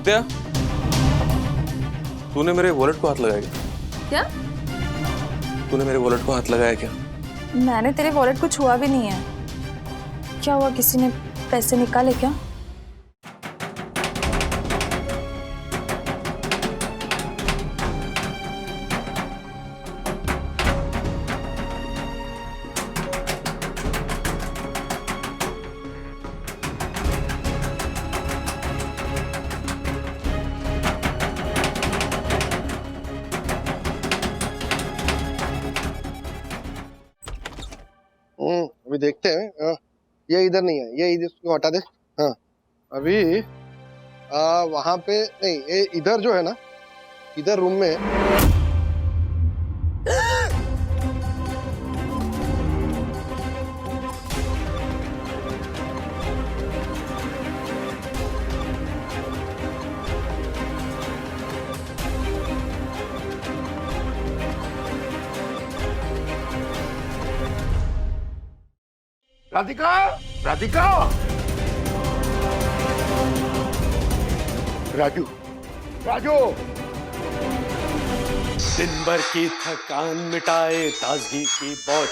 विद्या, तूने मेरे वॉलेट को हाथ लगाया क्या? तूने मेरे वॉलेट को हाथ लगाया क्या? मैंने तेरे वॉलेट को छुआ भी नहीं है। क्या हुआ, किसी ने पैसे निकाले क्या? अभी देखते हैं। ये इधर नहीं है, ये इधर इसको हटा दे। हाँ अभी वहां पे नहीं, ये इधर जो है ना, इधर रूम में राधिका, राधिका, राजू, राजू। दिन भर की थकान मिटाए ताजगी की बौछ।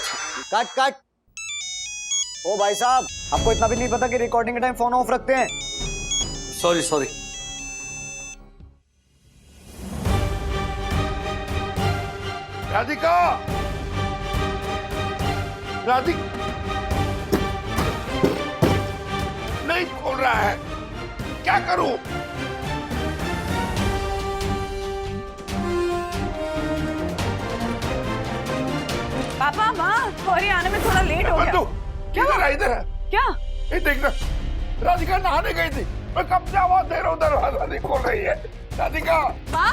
Cut cut. ओ भाई साहब, आपको इतना भी नहीं पता कि रिकॉर्डिंग के टाइम फोन ऑफ रखते हैं? Sorry sorry. राधिका, राधिका नहीं खोल रहा है, क्या करूं? पापा, माँ, सॉरी आने में थोड़ा लेट हो गया। क्या कर रहा है इधर? क्या? ये देखना, राधिका नहाने गई थी, मैं कब से आवाज दे रहा हूं, दरवाजा नहीं खोल रही है। राधिका, माँ,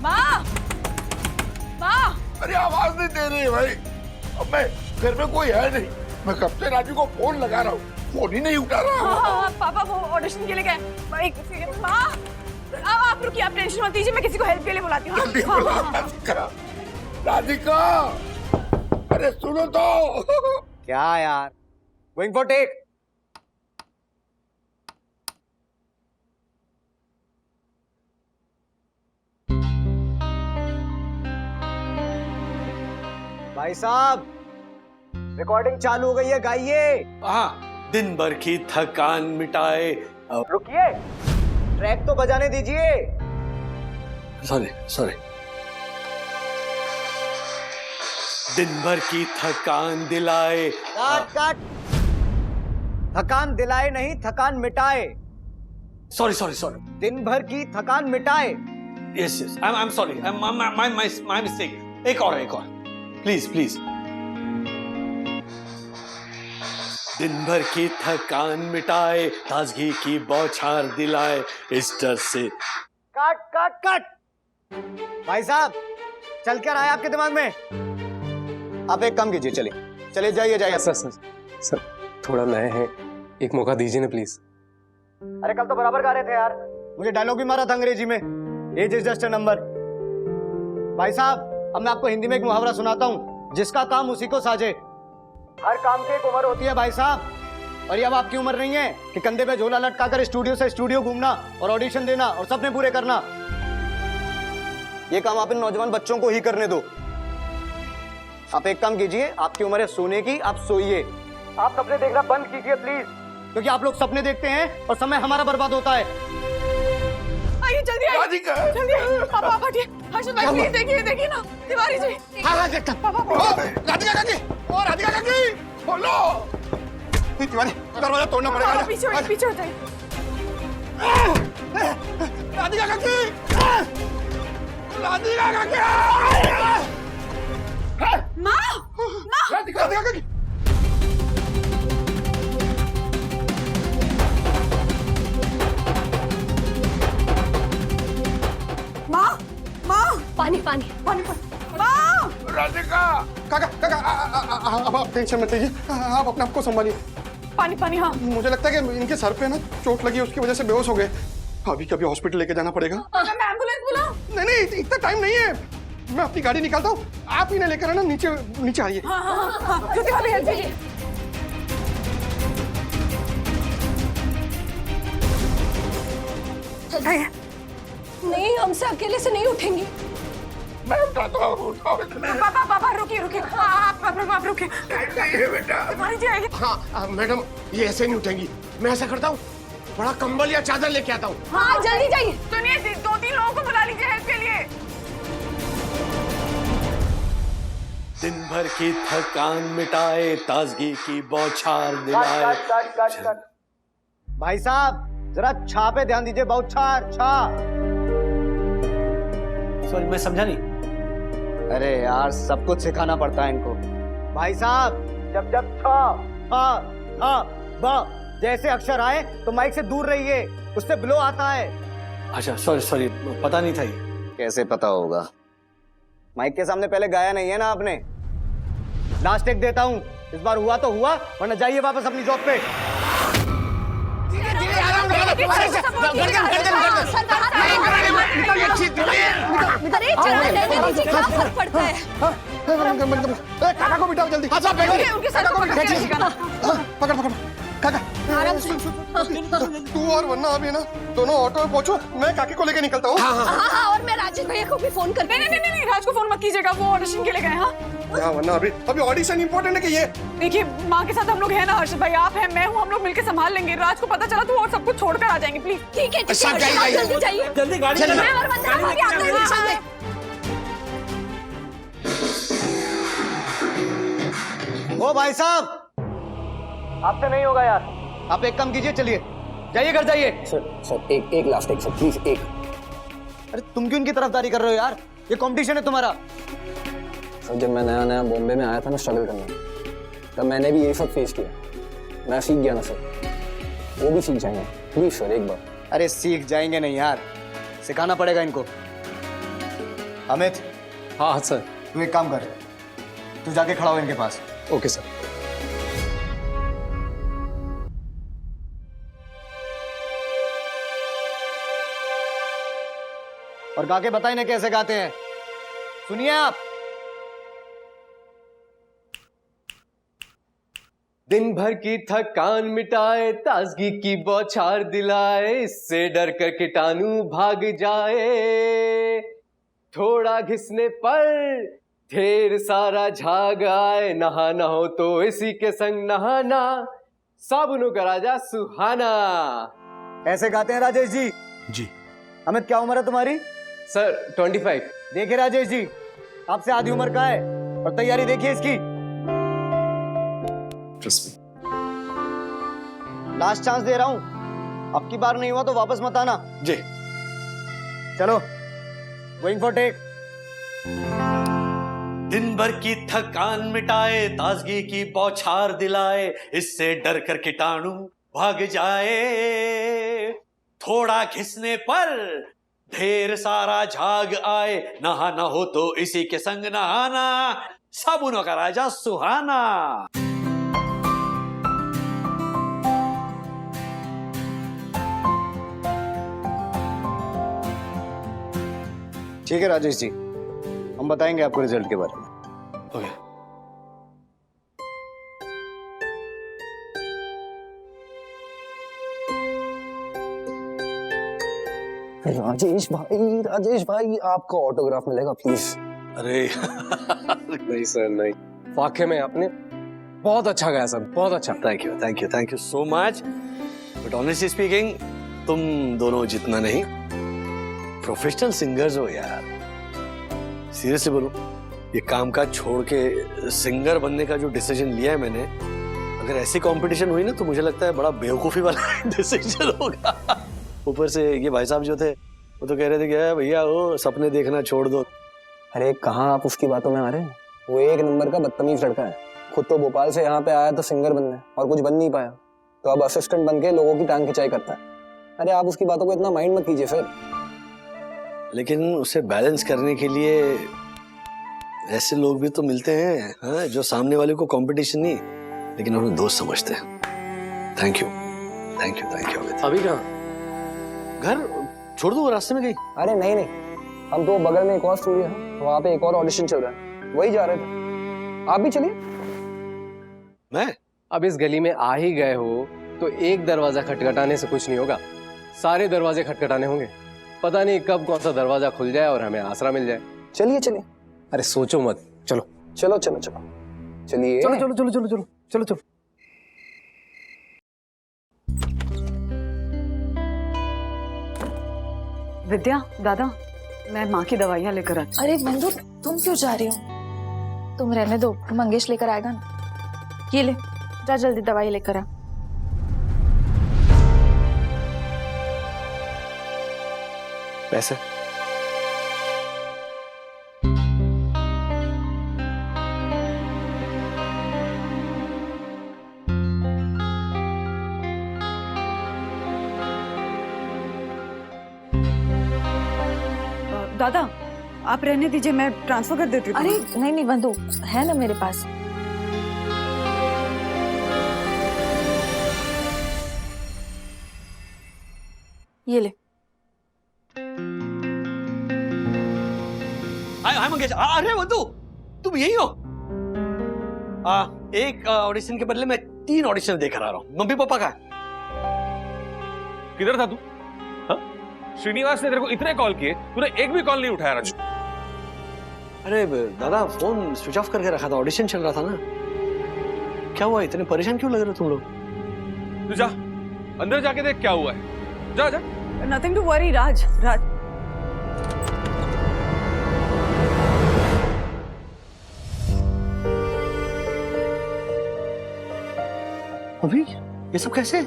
माँ, माँ। अरे आवाज नहीं दे रही है भाई। अब मैं घर में कोई है नहीं, मैं कब से राजू को फोन लगा रहा हूँ, फोन ही नहीं उठा रहा। हाँ, पापा वो ऑडिशन के लिए गए। एक सेकंड, माँ, आप रुकिए, आप टेंशन मत लीजिए, मैं किसी को हेल्प के लिए बुलाती हूँ। जल्दी बुला राधिका, राधिका, अरे सुनो तो। क्या यार, गोइंग फॉर टेक। भाई साहब, रिकॉर्डिंग चालू हो गई है, गाइए। हाँ, दिन भर की थकान मिटाए। रुकिए, ट्रैक तो बजाने दीजिए। Sorry sorry. दिन भर की थकान दिलाए। Cut cut. थकान दिलाए नहीं, थकान मिटाए। Sorry sorry sorry. दिन भर की थकान मिटाए। Yes yes, I am sorry, my mistake. एक और प्लीज प्लीज। दिन भर की थकान मिटाए, ताजगी की बौछार दिलाए, इस डर से। Cut cut cut. भाई साहब, चल क्या रहा है आपके दिमाग में? आप एक काम कीजिए, चलिए चलिए, जाइए जाइए। सर थोड़ा नए हैं, एक मौका दीजिए ना प्लीज। अरे कल तो बराबर गा रहे थे यार, मुझे डायलॉग भी मारा था अंग्रेजी में, age is just a number. भाई साहब, अब मैं आपको हिंदी में एक मुहावरा सुनाता हूँ, जिसका काम उसी को साजे। हर काम की एक उम्र होती है भाई साहब, और ये अब आपकी उम्र नहीं है कि कंधे पे झोला लटकाकर स्टूडियो से स्टूडियो घूमना और ऑडिशन देना और सपने पूरे करना। ये काम आप इन नौजवान बच्चों को ही करने दो। आप एक काम कीजिए, आपकी उम्र है सोने की, आप सोइए। आप सपने देखना बंद कीजिए प्लीज, क्योंकि आप लोग सपने देखते हैं और समय हमारा बर्बाद होता है। आइए जल्दी आइए। राधिका, जल्दी आइए। पापा आप हटिए। हर्षद भाई प्लीज देखिए, देखिए ना तिवारी जी। हाँ देखता। राधिका काकी, ओ राधिका काकी, बोलो। तिवारी, दरवाजा तोड़ना पड़ेगा। पापा पीछे हो, पीछे हो जाइए। राधिका काकी, राधिका काकी, माँ, माँ। राधिका काकी। माँ, माँ। पानी पानी पानी, पानी। माँ। राधिका, काका काका, अब आप टेंशन मत लीजिए, आप अपने आप को संभालिए। पानी, पानी। हाँ, मुझे लगता है कि इनके सर पे ना चोट लगी, उसकी वजह से बेहोश हो गए। अभी कभी हॉस्पिटल लेके जाना पड़ेगा। मैं एम्बुलेंस बुलाऊं? नहीं नहीं, इतना टाइम नहीं है, मैं अपनी गाड़ी निकालता हूँ, आप इन्हें लेकर ना नीचे नीचे आइए। हाँ हाँ हाँ, ज्योति भाभी हेल्प कीजिए। उठाइए। नहीं, हमसे अकेले से नहीं उठेंगी। मैं उठाता हूँ, उठाओ। पापा पापा रुकिए रुकिए, आप रुकिए। नहीं है बेटा। तुम्हारी जाएगी। हाँ मैडम, ये ऐसे नहीं उठेंगी। मैं ऐसा करता हूँ, बड़ा कंबल या चादर लेके आता हूँ। हाँ जल्दी जाइए। सुनिए, 2-3 लोगों को बुला लीजिए हेल्प के लिए। दिन भर की थकान मिटाए, ताजगी की बौछार दिलाए। कट। भाई साहब जरा छा पे ध्यान दीजिए, बहुत छा। सॉरी, मैं समझा नहीं। अरे यार, सब कुछ सिखाना पड़ता है इनको। भाई साहब, जब छा बा जैसे अक्षर आए तो माइक से दूर रहिए, उससे ब्लो आता है। अच्छा सॉरी, पता नहीं था ये। कैसे पता होगा? माइक के सामने पहले गाया नहीं है ना आपने। लास्ट टेक देता हूँ, इस बार हुआ तो हुआ, वरना जाइए वापस अपनी जॉब पे। अरे चलने देने दीजिए, क्या फर्क पड़ता है? काका को बिठाओ जल्दी। हाँ, बैठिए। उनके साथ पकड़ काका। आराम से। तू और वरना अभी ना दोनों ऑटो में पहुंचो, मैं काकी को लेके निकलता हूँ। हाँ, और मैं राजेश भैया को भी फोन करके। नहीं, राज को फोन मत कीजिएगा, वो ऑडिशन के लिए गए। हाँ वरना अभी ऑडिशन इंपॉर्टेंट है कि ये। देखिए, माँ के साथ हम लोग हैं ना, हर्षद भाई, आप हैं, मैं हूँ, हम लोग मिलकर संभाल लेंगे। राज को पता चला तो और सब कुछ छोड़कर आ जाएंगे, प्लीज। ठीक है, जल्दी जाइए। जल्दी गाड़ी मैं और वंदना भाभी आते हैं रिक्शा में। ओ भाई साहब, आपसे नहीं होगा यार। आप एक काम कीजिए, चलिए जाइए, घर जाइए। सर एक लास्ट एक सर, प्लीज एक। अरे तुम क्यों इनकी तरफदारी कर रहे हो यार? ये कंपटीशन है तुम्हारा। सर जब मैं नया बॉम्बे में आया था ना स्ट्रगल करने, तब मैंने भी यही सब फेस किया। मैं सीख गया ना सर, वो भी सीख जाएंगे। प्लीज सर एक बार। अरे सीख जाएंगे नहीं यार, सिखाना पड़ेगा इनको। अमित। हाँ सर। तू एक काम कर, तू जाके खड़ा हो इनके पास। Okay sir. और गा के बताइए ना कैसे गाते हैं। सुनिए आप। दिन भर की थकान मिटाए, ताजगी की बौछार दिलाए, इससे डर कर कीटाणु भाग जाए। थोड़ा घिसने पर ढेर सारा झाग आए, नहाना हो तो इसी के संग नहाना, साबुनों का राजा सुहाना। ऐसे गाते हैं राजेश जी? जी। अमित क्या उम्र है तुम्हारी? सर 25। देखिए राजेश जी, आपसे आधी उम्र का है, और तैयारी देखिए इसकी। लास्ट चांस दे रहा हूं, अब की बार नहीं हुआ तो वापस मत आना। जी। चलो, गोइंग फॉर टेक। दिन भर की थकान मिटाए, ताजगी की बौछार दिलाए, इससे डर कर कीटाणु भाग जाए। थोड़ा घिसने पर ढेर सारा झाग आए, नहाना हो तो इसी के संग नहाना, साबुनों का राजा सुहाना। ठीक है राजेश जी, हम बताएंगे आपको रिजल्ट के बारे में। ओके। राजेश भाई आपका ऑटोग्राफ मिलेगा प्लीज। अरे नहीं सर नहीं, वाकई में आपने बहुत अच्छा गाया सर, बहुत अच्छा। Thank you so much. But honestly speaking, तुम दोनों जितना नहीं, प्रोफेशनल सिंगर्स हो यार। सीरियसली बोलो, ये काम काज छोड़ के सिंगर बनने का जो डिसीजन लिया है मैंने, अगर ऐसी कंपटीशन हुई ना तो मुझे लगता है बड़ा बेवकूफी वाला डिसीजन होगा। ऊपर से ये भाई साहब जो थे वो तो कह रहे थे कि भैया वो सपने देखना छोड़ दो। अरे कहाँ आप उसकी बातों में आ रहे हैं? वो एक नंबर का बदतमीज लड़का है। खुद तो भोपाल से यहाँ पे आया था सिंगर बनने, और कुछ बन नहीं पाया, तो अब असिस्टेंट बन के लोगों की टांग खिंचाई करता है। अरे आप उसकी बातों को इतना माइंड मत कीजिए सर। लेकिन उसे बैलेंस करने के लिए ऐसे लोग भी तो मिलते हैं, हाँ, जो सामने वाले को कंपटीशन नहीं लेकिन उन्हें दोस्त समझते हैं। Thank you. अभी कहाँ? घर छोड़ दो, रास्ते में गई। अरे नहीं, हम तो बगल में एक और स्टूडियो है, वहाँ पे एक और ऑडिशन चल रहा है, वही जा रहे थे। आप भी चलिए। मैं अब इस गली में आ ही गए हो तो एक दरवाजा खटखटाने से कुछ नहीं होगा, सारे दरवाजे खटखटाने होंगे। पता नहीं कब कौन सा दरवाजा खुल जाए और हमें आसरा मिल जाए। चलिए चलिए, अरे सोचो मत, चलो चलो चलो चलो चलिए। चलो चलो चलो चलो चलो चलो चलो। विद्या, दादा, मैं माँ की दवाइयाँ लेकर आती। अरे बंधु, तुम क्यों जा रही हो? तुम रहने दो, मंगेश लेकर आएगा ना। ये ले, जा जल्दी दवाई लेकर आ। पैसे? दादा, आप रहने दीजिए, मैं ट्रांसफर कर देती हूँ। अरे नहीं नहीं बंधु, है ना मेरे पास। ये ले। हाय मंगेश, अरे बंधु, तुम यही हो? एक ऑडिशन के बदले मैं 3 ऑडिशन देकर आ रहा हूँ। मम्मी पापा का किधर था तू? हाँ? श्रीनिवास ने तेरे को इतने कॉल किए, तूने एक भी कॉल नहीं उठाया राजू। अरे दादा, फोन स्विच ऑफ करके रखा था, ऑडिशन चल रहा था ना। क्या हुआ, इतने परेशान क्यों लग रहे हो तुम लोग? तू जा अंदर जाके देख क्या हुआ है। जा जा। नथिंग टू वरी राज। राज, अभी ये सब कैसे?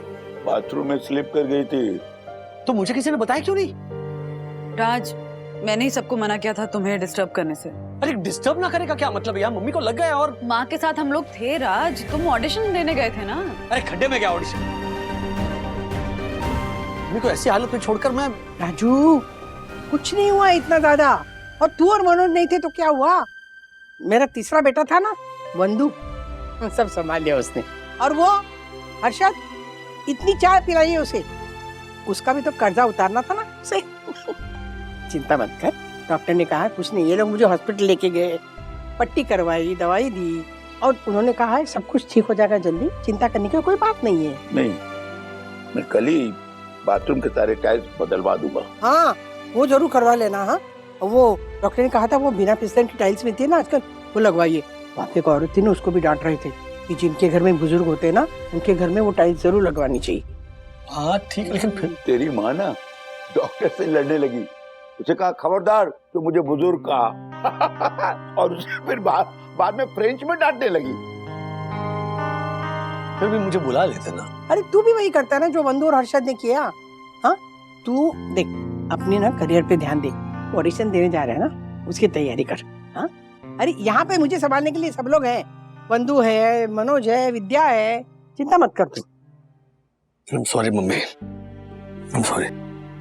बाथरूम में स्लिप कर गई थी। तो मुझे किसी ने बताया क्यों नहीं? राज, मैंने ही सबको मना किया था तुम्हें डिस्टर्ब करने से। अरे डिस्टर्ब ना करेगा क्या मतलब? यार मम्मी को लग गया। और माँ के साथ हम लोग थे राज, तुम ऑडिशन देने गए थे ना। अरे खड्डे में क्या ऑडिशन? मम्मी को ऐसी हालत में छोड़कर मैं। राजू, कुछ नहीं हुआ इतना ज्यादा। और तू और मनोज नहीं थे तो क्या हुआ? मेरा तीसरा बेटा था ना, बंधु, सब संभाल लिया उसने। और वो हर्षद, इतनी चाय पिलाई उसे, उसका भी तो कर्जा उतारना था ना उसे। चिंता मत कर, डॉक्टर ने कहा कुछ नहीं। ये लोग मुझे हॉस्पिटल लेके गए, पट्टी करवाई, दवाई दी, और उन्होंने कहा है सब कुछ ठीक हो जाएगा जल्दी, चिंता करने की कोई बात नहीं है। नहीं, मैं कल ही बाथरूम के सारे टाइल्स बदलवा दूंगा। हाँ, वो जरूर करवा लेना। हाँ, वो डॉक्टर ने कहा था वो बिना फिसलन की टाइल्स मिलती है ना आजकल, वो लगवाइए। वहाँ पे एक औरत थी ना, उसको भी डांट रहे थे कि जिनके घर में बुजुर्ग होते हैं ना, उनके घर में वो टाइल्स जरूर लगवानी चाहिए। हाँ ठीक, लेकिन फिर तेरी माँ ना डॉक्टर से लड़ने लगी। उसे कहा खबरदार तो मुझे बुजुर्ग कहा। और उसे फिर बाद में फ्रेंच में डांटने लगी। फिर भी मुझे बुला लेते ना। अरे तू भी वही करता है ना जो बंधु और हर्षद ने किया। हाँ, तू देख, अपने ना करियर पे ध्यान दे। ऑडिशन देने जा रहे हैं ना, उसकी तैयारी कर। हाँ, अरे यहाँ पे मुझे संभालने के लिए सब लोग हैं। बंधु है, मनोज है, विद्या है, चिंता मत कर तू। I'm sorry mummy, I'm sorry।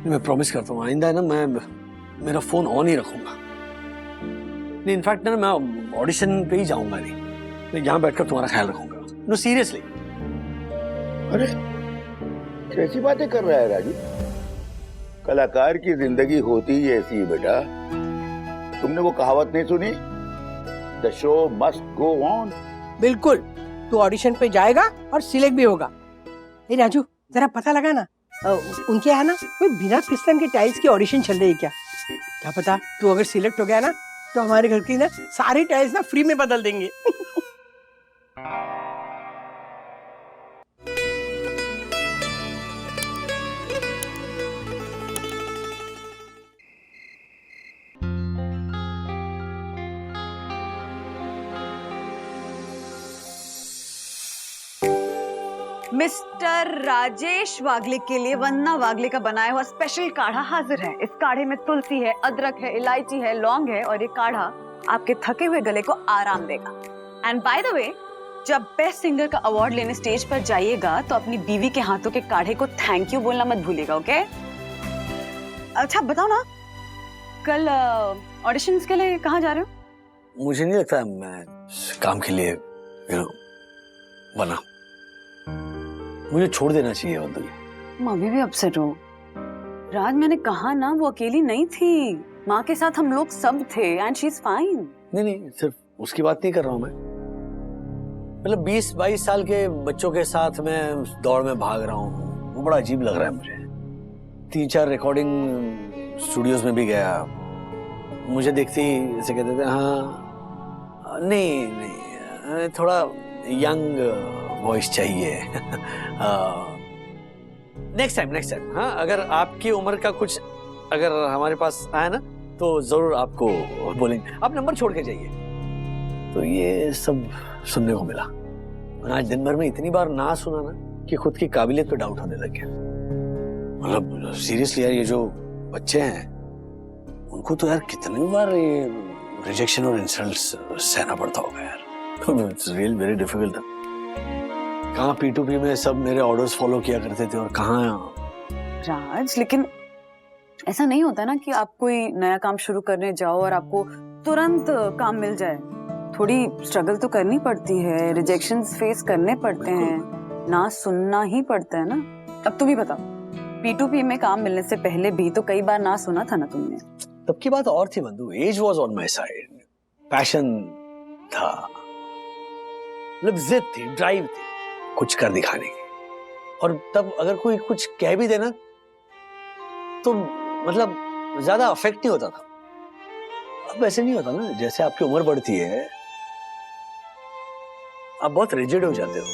मैं प्रॉमिस करता हूँ आइंदा है ना, मैं मेरा फोन ऑन ही रखूंगा। नहीं, इनफैक्ट ना मैं ऑडिशन पे ही जाऊंगा नहीं, मैं यहाँ बैठकर तुम्हारा ख्याल रखूंगा। No seriously. अरे कैसी बातें कर रहा है राजू? कलाकार की जिंदगी होती ही ऐसी है बेटा। तुमने वो कहावत नहीं सुनी, the show must go on? बिल्कुल, तू ऑडिशन पे जाएगा और सिलेक्ट भी होगा। ए राजू, जरा पता लगा ना, उनके यहाँ ना कोई बिना फिसलन के टाइल्स की ऑडिशन चल रही है क्या? क्या पता तू अगर सिलेक्ट हो गया ना, तो हमारे घर की ना सारी टाइल्स ना फ्री में बदल देंगे। मिस्टर राजेश वागले के लिए वन्ना वागले का बनाया हुआ स्पेशल काढ़ा हाजिर है। इस काढ़े में तुलसी है, अदरक है, इलायची है, लौंग है, और ये काढ़ा आपके थके हुए गले को आराम देगा। एंड बाय द वे, जब बेस्ट सिंगर का अवार्ड लेने स्टेज पर जाइएगा तो अपनी बीवी के हाथों के काढ़े को थैंक यू बोलना मत भूलिएगा, ओके? अच्छा बताओ ना, कल ऑडिशंस के लिए कहाँ जा रहे हो? मुझे नहीं लगता मैं काम के लिए बना। मुझे छोड़ देना चाहिए बंदगी। मम्मी भी अपसेट हो। राज, मैंने कहा ना वो अकेली नहीं थी, माँ के साथ हम लोग सब थे एंड शी इज फाइन। नहीं नहीं, सिर्फ उसकी बात नहीं कर रहा हूँ मैं। मतलब 20-22 साल के बच्चों के साथ मैं दौड़ में भाग रहा हूँ, वो बड़ा अजीब लग रहा है मुझे। 3-4 रिकॉर्डिंग स्टूडियोज में भी गया। मुझे देखते ही ऐसे कहते थे हाँ नहीं थोड़ा यंग वॉइस चाहिए। नेक्स्ट टाइम हाँ, अगर आपकी उम्र का कुछ अगर हमारे पास आया ना तो जरूर आपको बोलेंगे, आप नंबर छोड़ के जाइए। तो ये सब सुनने को मिला। आज दिन भर में इतनी बार ना सुना ना कि खुद की काबिलियत पे डाउट होने लग गया। मतलब सीरियसली यार, ये जो बच्चे हैं उनको तो यार कितनी बार ये रिजेक्शन और इंसल्ट्स सहना पड़ता होगा यार। It's really very difficult. कहाँ P2P में सब मेरे ऑर्डर्स फॉलो किया करते थे और कहाँ। राज, लेकिन ऐसा नहीं होता ना कि आप कोई नया काम शुरू करने जाओ और आपको तुरंत काम मिल जाए। थोड़ी स्ट्रगल तो करनी पड़ती है, रिजेक्शंस फेस करने पड़ते हैं, ना सुनना ही पड़ता है ना। अब तुम ही बताओ, P2P में काम मिलने से पहले भी तो कई बार ना सुना था ना तुमने। तब की बात और थी बंधु, age was on my side, passion था, मतलब जिद थी, ड्राइव थी कुछ कर दिखाने की। और तब अगर कोई कुछ कह भी देना तो मतलब ज्यादा अफेक्ट नहीं होता था। अब ऐसे नहीं होता ना, जैसे आपकी उम्र बढ़ती है आप बहुत रिजिड हो जाते हो।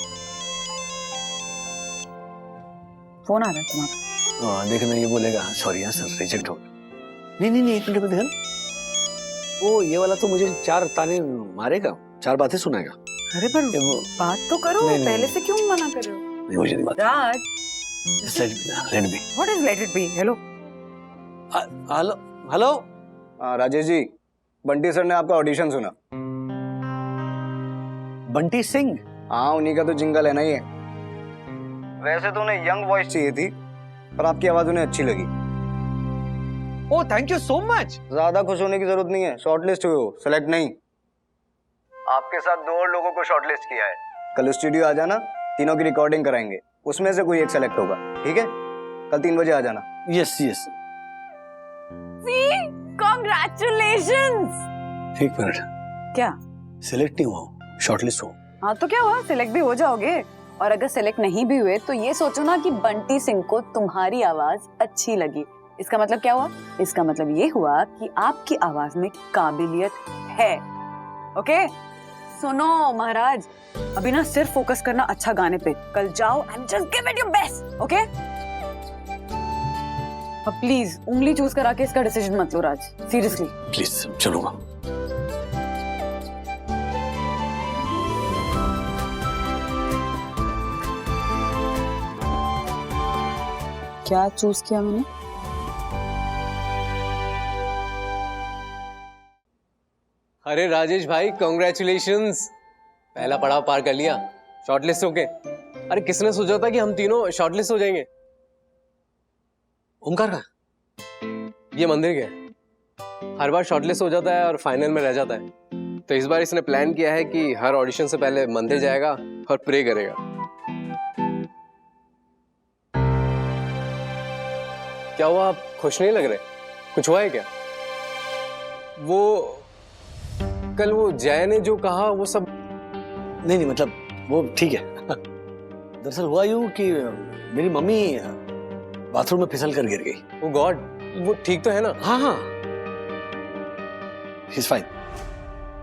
फोन आ रहा है तुम्हारा। हाँ देखना, ये बोलेगा सॉरी यार सर रिजेक्ट हो गया। नहीं 1 मिनट में देखना, वो ये वाला तो मुझे 4 ताने मारेगा, 4 बातें सुनाएगा। अरे पर बात तो करो, नहीं, पहले से क्यों मना कर रहे हो? नहीं मुझे नहीं बात। Raj, let me. What is let it be? Hello hello. Rajesh ji, Bunty sir ने आपका ऑडिशन सुना। बंटी सिंह? हाँ, उन्हीं का तो जिंगल है ना ये। वैसे तो उन्हें यंग वॉइस चाहिए थी, पर आपकी आवाज उन्हें अच्छी लगी। Oh thank you so much. ज्यादा खुश होने की जरूरत नहीं है, शॉर्टलिस्ट हुए हो, सेलेक्ट नहीं। आपके साथ 2 और लोगों को शॉर्टलिस्ट किया है। कल स्टूडियो आ जाना, तीनों की रिकॉर्डिंग कराएंगे, उसमें से कोई एक सेलेक्ट होगा, ठीक है? कल 3 बजे आ जाना। Yes yes. कांग्रेचुलेशंस। 1 मिनट, क्या? सिलेक्ट नहीं हुआ, शॉर्टलिस्ट हो। हाँ तो क्या हुआ, सिलेक्ट भी हो जाओगे। और अगर सिलेक्ट नहीं भी हुए तो ये सोचो ना कि बंटी सिंह को तुम्हारी आवाज अच्छी लगी। इसका मतलब क्या हुआ? इसका मतलब ये हुआ कि आपकी आवाज में काबिलियत है। ओके सुनो महाराज, अभी ना सिर्फ फोकस करना अच्छा गाने पे। कल जाओ and just give it your best, okay? अब प्लीज उंगली चूज करा के इसका डिसीजन मत लो राज, सीरियसली। प्लीज चलूंगा। क्या चूज किया मैंने? अरे राजेश भाई कॉन्ग्रेचुलेशंस, पहला पड़ाव पार कर लिया, शॉर्टलिस्ट हो गए। अरे किसने सोचा था कि हम तीनों शॉर्टलिस्ट हो जाएंगे? ओमकार का ये मंदिर क्या, हर बार शॉर्टलिस्ट हो जाता है और फाइनल में रह जाता है। तो इस बार इसने प्लान किया है कि हर ऑडिशन से पहले मंदिर जाएगा और प्रे करेगा। क्या हुआ, आप खुश नहीं लग रहे? कुछ हुआ है क्या? वो कल वो जय ने जो कहा वो सब नहीं मतलब वो ठीक है। दरअसल हुआ यूं कि मेरी मम्मी बाथरूम में फिसल कर गिर गई। ओ गॉड, वो ठीक तो है ना? हाँ शी इज फाइन।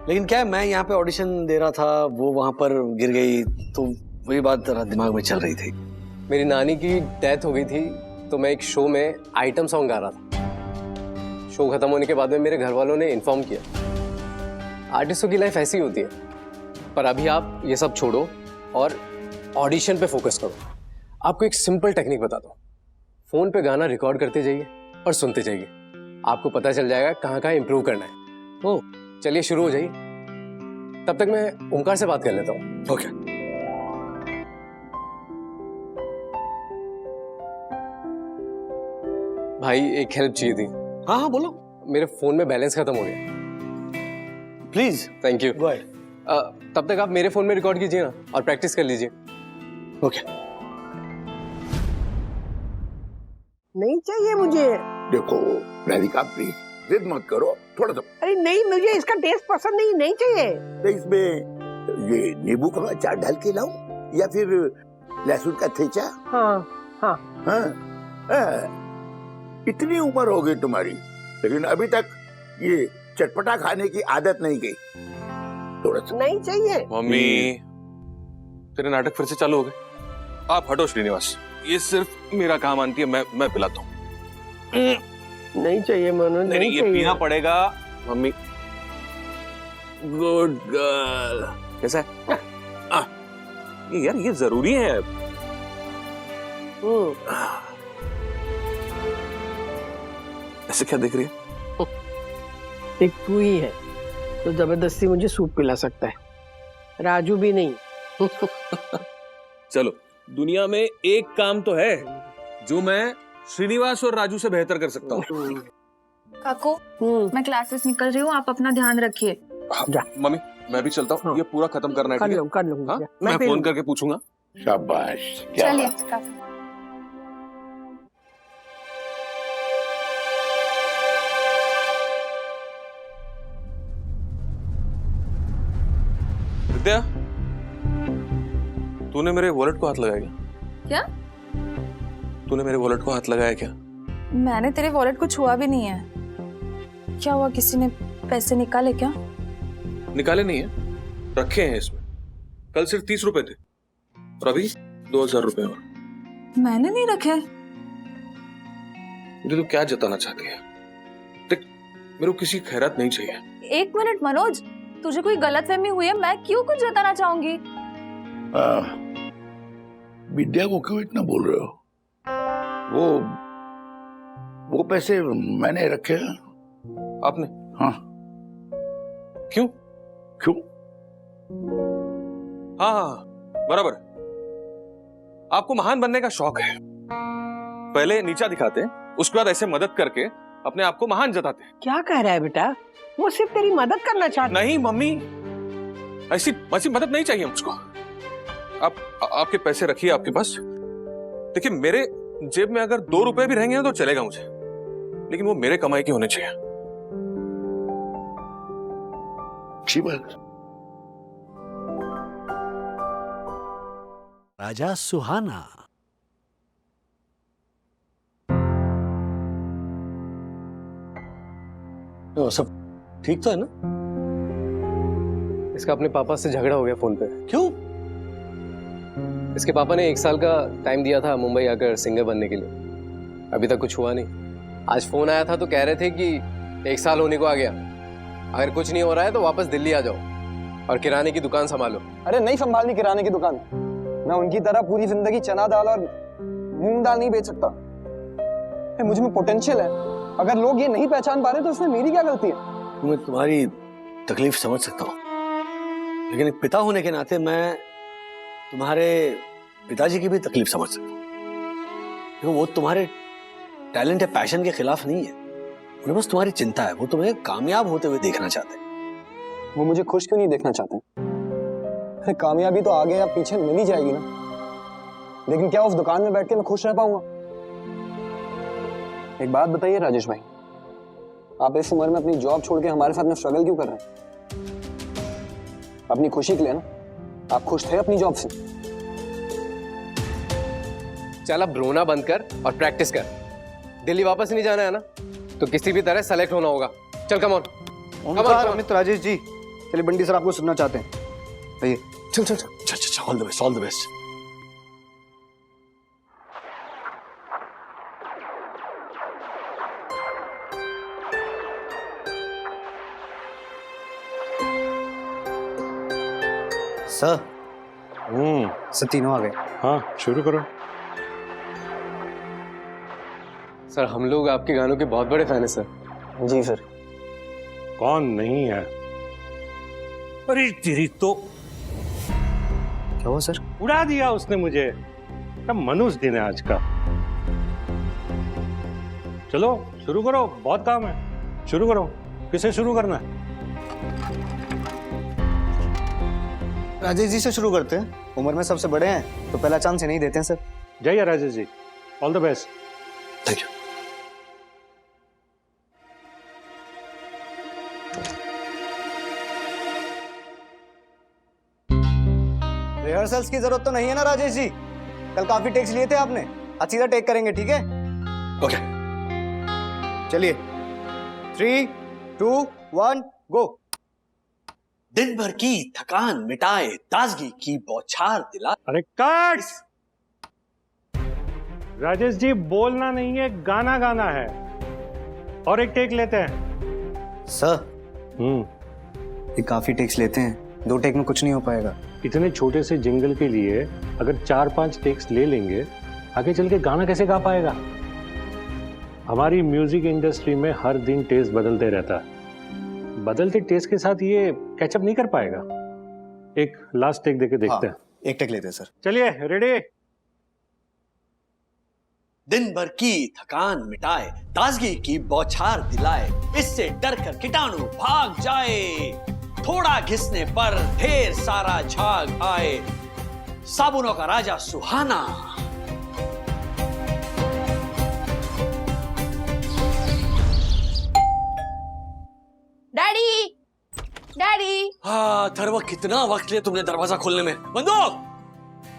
लेकिन क्या है, मैं यहाँ पे ऑडिशन दे रहा था, वो वहां पर गिर गई, तो वही बात जरा दिमाग में चल रही थी। मेरी नानी की डेथ हो गई थी, तो मैं एक शो में आइटम सॉन्ग गा रहा था। शो खत्म होने के बाद में मेरे घर वालों ने इन्फॉर्म किया। आर्टिस्टों की लाइफ ऐसी होती है। पर अभी आप ये सब छोड़ो और ऑडिशन पे फोकस करो। आपको एक सिंपल टेक्निक बता दो, फोन पे गाना रिकॉर्ड करते जाइए और सुनते जाइए, आपको पता चल जाएगा कहाँ कहाँ इंप्रूव करना है। ओ चलिए शुरू हो जाइए, तब तक मैं ओमकार से बात कर लेता हूँ। ओके भाई एक हेल्प चाहिए थी। हाँ हाँ बोलो। मेरे फोन में बैलेंस खत्म हो गया। Please. Thank you. Go ahead. तब तक आप मेरे फोन में रिकॉर्ड कीजिए ना और प्रैक्टिस कर लीजिए। ओके। नहीं चाहिए मुझे। देखो राधिका प्लीज जिद मत करो, थोड़ा सा। अरे नहीं, मुझे इसका टेस्ट पसंद नहीं, नहीं चाहिए। तो इसमें ये नींबू का अचार डाल के लाऊं या फिर लहसुन का ठेचा? हाँ हाँ हाँ, हाँ। इतनी उम्र हो गई तुम्हारी, लेकिन अभी तक ये चटपटा खाने की आदत नहीं गई। थोड़ा सा नहीं चाहिए। मम्मी तेरे नाटक फिर से चालू हो गए। आप हटो श्रीनिवास, ये सिर्फ मेरा काम मानती है, मैं पिलाता हूँ। नहीं चाहिए मनोज, नहीं ये पीना पड़ेगा मम्मी। Good girl. कैसा है? ये यार ये जरूरी है। ऐसे क्या देख रही है? एक तू ही है तो जबरदस्ती मुझे सूप पिला सकता है, राजू भी नहीं। चलो, दुनिया में एक काम तो है जो मैं श्रीनिवास और राजू से बेहतर कर सकता हूँ। काको, मैं क्लासेस निकल रही हूँ, आप अपना ध्यान रखिए। जा। मम्मी मैं भी चलता हूँ, ये पूरा खत्म करना है। कर ठीक है? लो कर लो। हाँ? मैं फोन करके पूछूंगा। शाबाश, क्या चलिए बात। काको। विद्या, तूने मेरे वॉलेट को हाथ लगाया क्या? तूने मेरे वॉलेट को हाथ लगाया क्या? मैंने तेरे वॉलेट को छुआ भी नहीं है। क्या हुआ, किसी ने पैसे निकाले क्या? निकाले नहीं है, रखे हैं इसमें। कल सिर्फ 30 रुपए थे और अभी 2000 रुपए और। मैंने नहीं रखे। मुझे तो क्या जताना चाहती है? देख, मेरे को किसी खैरात नहीं चाहिए। एक मिनट मनोज, तुझे कोई गलतफहमी हुई है? मैं क्यों कुछ जताना चाहूंगी? विद्या को क्यों इतना बोल रहे हो? वो पैसे मैंने रखे हैं। आपने? हाँ। क्यों? क्यों? हाँ बराबर। आपको महान बनने का शौक है। पहले नीचा दिखाते हैं, उसके बाद ऐसे मदद करके अपने आप को महान जताते हैं। क्या कह रहा है बेटा? वो सिर्फ तेरी मदद करना चाहता है। नहीं मम्मी, ऐसी मदद नहीं चाहिए मुझको। आपके पैसे रखिए आपके पास। देखिए, मेरे जेब में अगर 2 रुपए भी रहेंगे ना तो चलेगा मुझे, लेकिन वो मेरे कमाई के होने चाहिए। अच्छी बात। राजा सुहाना। तो सब ठीक तो है ना? इसका अपने पापा से झगड़ा हो गया फोन पे। क्यों? इसके पापा ने 1 साल का टाइम दिया था मुंबई आकर सिंगर बनने के लिए। अभी तक कुछ हुआ नहीं। आज फोन आया था तो कह रहे थे कि 1 साल होने को आ गया, अगर कुछ नहीं हो रहा है तो वापस दिल्ली आ जाओ और किराने की दुकान संभालो। अरे नहीं संभालनी किराने की दुकान। मैं उनकी तरह पूरी जिंदगी चना दाल और मूंग दाल नहीं बेच सकता। मुझ में पोटेंशियल है, अगर लोग ये नहीं पहचान पा रहे तो इसमें मेरी क्या गलती है? मैं तुम्हारी तकलीफ समझ सकता हूँ, लेकिन एक पिता होने के नाते मैं तुम्हारे पिताजी की भी तकलीफ समझ सकता हूँ। देखो, वो तुम्हारे टैलेंट या पैशन के खिलाफ नहीं है, उन्हें बस तुम्हारी चिंता है। वो तुम्हें कामयाब होते हुए देखना चाहते हैं। वो मुझे खुश क्यों नहीं देखना चाहते? अरे कामयाबी तो आगे या पीछे मिल ही जाएगी ना, लेकिन क्या उस दुकान में बैठ के मैं खुश रह पाऊंगा? एक बात बताइए राजेश भाई, आप इस उम्र में अपनी जॉब छोड़ के हमारे साथ में स्ट्रगल क्यों कर रहे हैं? अपनी खुशी के लिए ना। आप खुश थे अपनी जॉब से? चल अब रोना बंद कर और प्रैक्टिस कर। दिल्ली वापस नहीं जाना है ना, तो किसी भी तरह सेलेक्ट होना होगा। चल कम ऑन। ओंकार, अमित, राजेश जी, चलिए बंटी सर आपको सुनना चाहते हैं। आइए। चल चल चल चल चल, all the best, all the best. Sir sir तीनों आ गए। हाँ शुरू करो। सर हम लोग आपके गानों के बहुत बड़े फैन हैं सर। जी सर। कौन नहीं है? अरे तेरी तो क्या हुआ सर? उड़ा दिया उसने मुझे। तब मनुष्य दिन है आज का। चलो शुरू करो, बहुत काम है। शुरू करो। किसे शुरू करना है? राजेश जी से शुरू करते हैं, उम्र में सबसे बड़े हैं तो पहला चांस नहीं देते हैं सर। जाइए Rajesh ji, all the best. Thank you. Rehearsals की जरूरत तो नहीं है ना राजेश जी? कल काफी टेक्स लिए थे आपने, आज सीधा टेक करेंगे, ठीक है? ओके, चलिए 3, 2, 1 गो। दिन भर की थकान मिटाए, ताजगी की बौछार दिला। अरे कट! राजेश जी, बोलना नहीं है, गाना गाना है। और एक टेक लेते हैं। सर ये काफी टेक्स लेते हैं, 2 टेक में कुछ नहीं हो पाएगा। इतने छोटे से जिंगल के लिए अगर 4-5 टेक्स ले लेंगे, आगे चल के गाना कैसे गा पाएगा? हमारी म्यूजिक इंडस्ट्री में हर दिन टेस्ट बदलते रहता है। बदलते टेस्ट के साथ ये कैचअप नहीं कर पाएगा। एक लास्ट टेक देके देखते हैं। एक टेक लेते हैं सर। चलिए, रेडी? दिन भर की थकान मिटाए, ताजगी की बौछार दिलाए, इससे डर कर कीटाणु भाग जाए, थोड़ा घिसने पर ढेर सारा झाग आए, साबुनों का राजा सुहाना। Daddy, daddy. हाँ थर्वा, कितना वक्त लिया तुमने दरवाजा खोलने में? बंदूक!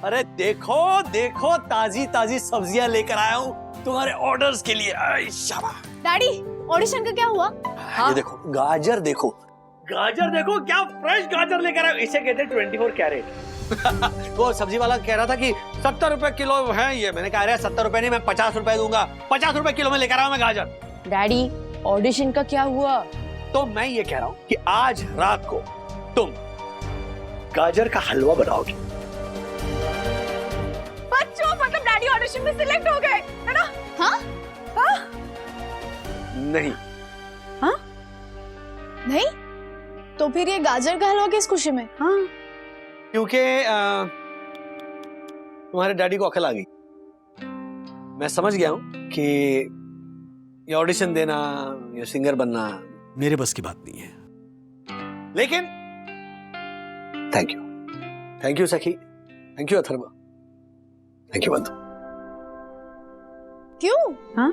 अरे देखो देखो, ताजी ताजी सब्जियां लेकर आया हूँ तुम्हारे ऑर्डर्स के लिए। शाबाश। डैडी, ऑडिशन का क्या हुआ? ये देखो, गाजर देखो, गाजर देखो, क्या फ्रेश गाजर लेकर आया हूं। इसे कहते हैं 24 कैरेट। वो सब्जी वाला कह रहा था कि 70 रुपए किलो है ये। मैंने कहा अरे 70 रुपए नहीं, मैं 50 रुपए दूंगा। 50 रुपए किलो में लेकर आया मैं गाजर। डैडी, ऑडिशन का क्या हुआ? तो मैं ये कह रहा हूँ कि आज रात को तुम गाजर का हलवा बनाओगे। बच्चों, मतलब डैडी ऑडिशन में सिलेक्ट हो गए, है ना? हाँ? हाँ? नहीं। हाँ? नहीं? तो फिर ये गाजर का हलवा किस खुशी में? हाँ। क्योंकि तुम्हारे डैडी को अकल आ गई। मैं समझ गया हूं कि ये ऑडिशन देना, ये सिंगर बनना मेरे बस की बात नहीं है। लेकिन thank you Sakhi, thank you Atharva, thank you बंधु। क्यों? हाँ?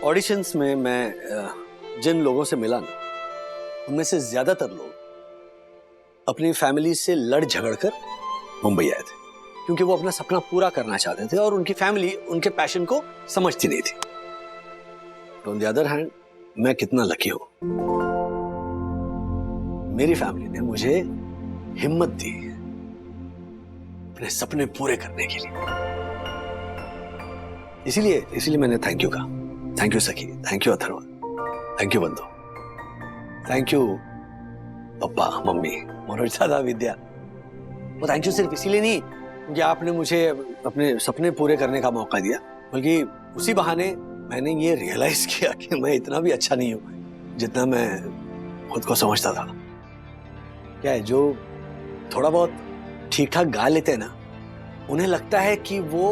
ऑडिशंस में मैं जिन लोगों से मिला ना, उनमें से ज्यादातर लोग अपनी फैमिली से लड़ झगड़ कर मुंबई आए थे, क्योंकि वो अपना सपना पूरा करना चाहते थे और उनकी फैमिली उनके पैशन को समझती नहीं थी। ऑन द अदर हैंड, मैं कितना लकी हूं, मेरी फैमिली ने मुझे हिम्मत दी अपने सपने पूरे करने के लिए। इसीलिए मैंने थैंक यू कहा। Thank you Sakhi, thank you Atharva, thank you बंधु, थैंक यू पापा मम्मी, मनोज दादा, विद्या। वो थैंक यू सिर्फ इसीलिए नहीं कि आपने मुझे अपने सपने पूरे करने का मौका दिया, बल्कि उसी बहाने मैंने ये रियलाइज किया कि मैं इतना भी अच्छा नहीं हूं जितना मैं खुद को समझता था। क्या है, जो थोड़ा बहुत ठीक ठाक गा लेते हैं ना, उन्हें लगता है कि वो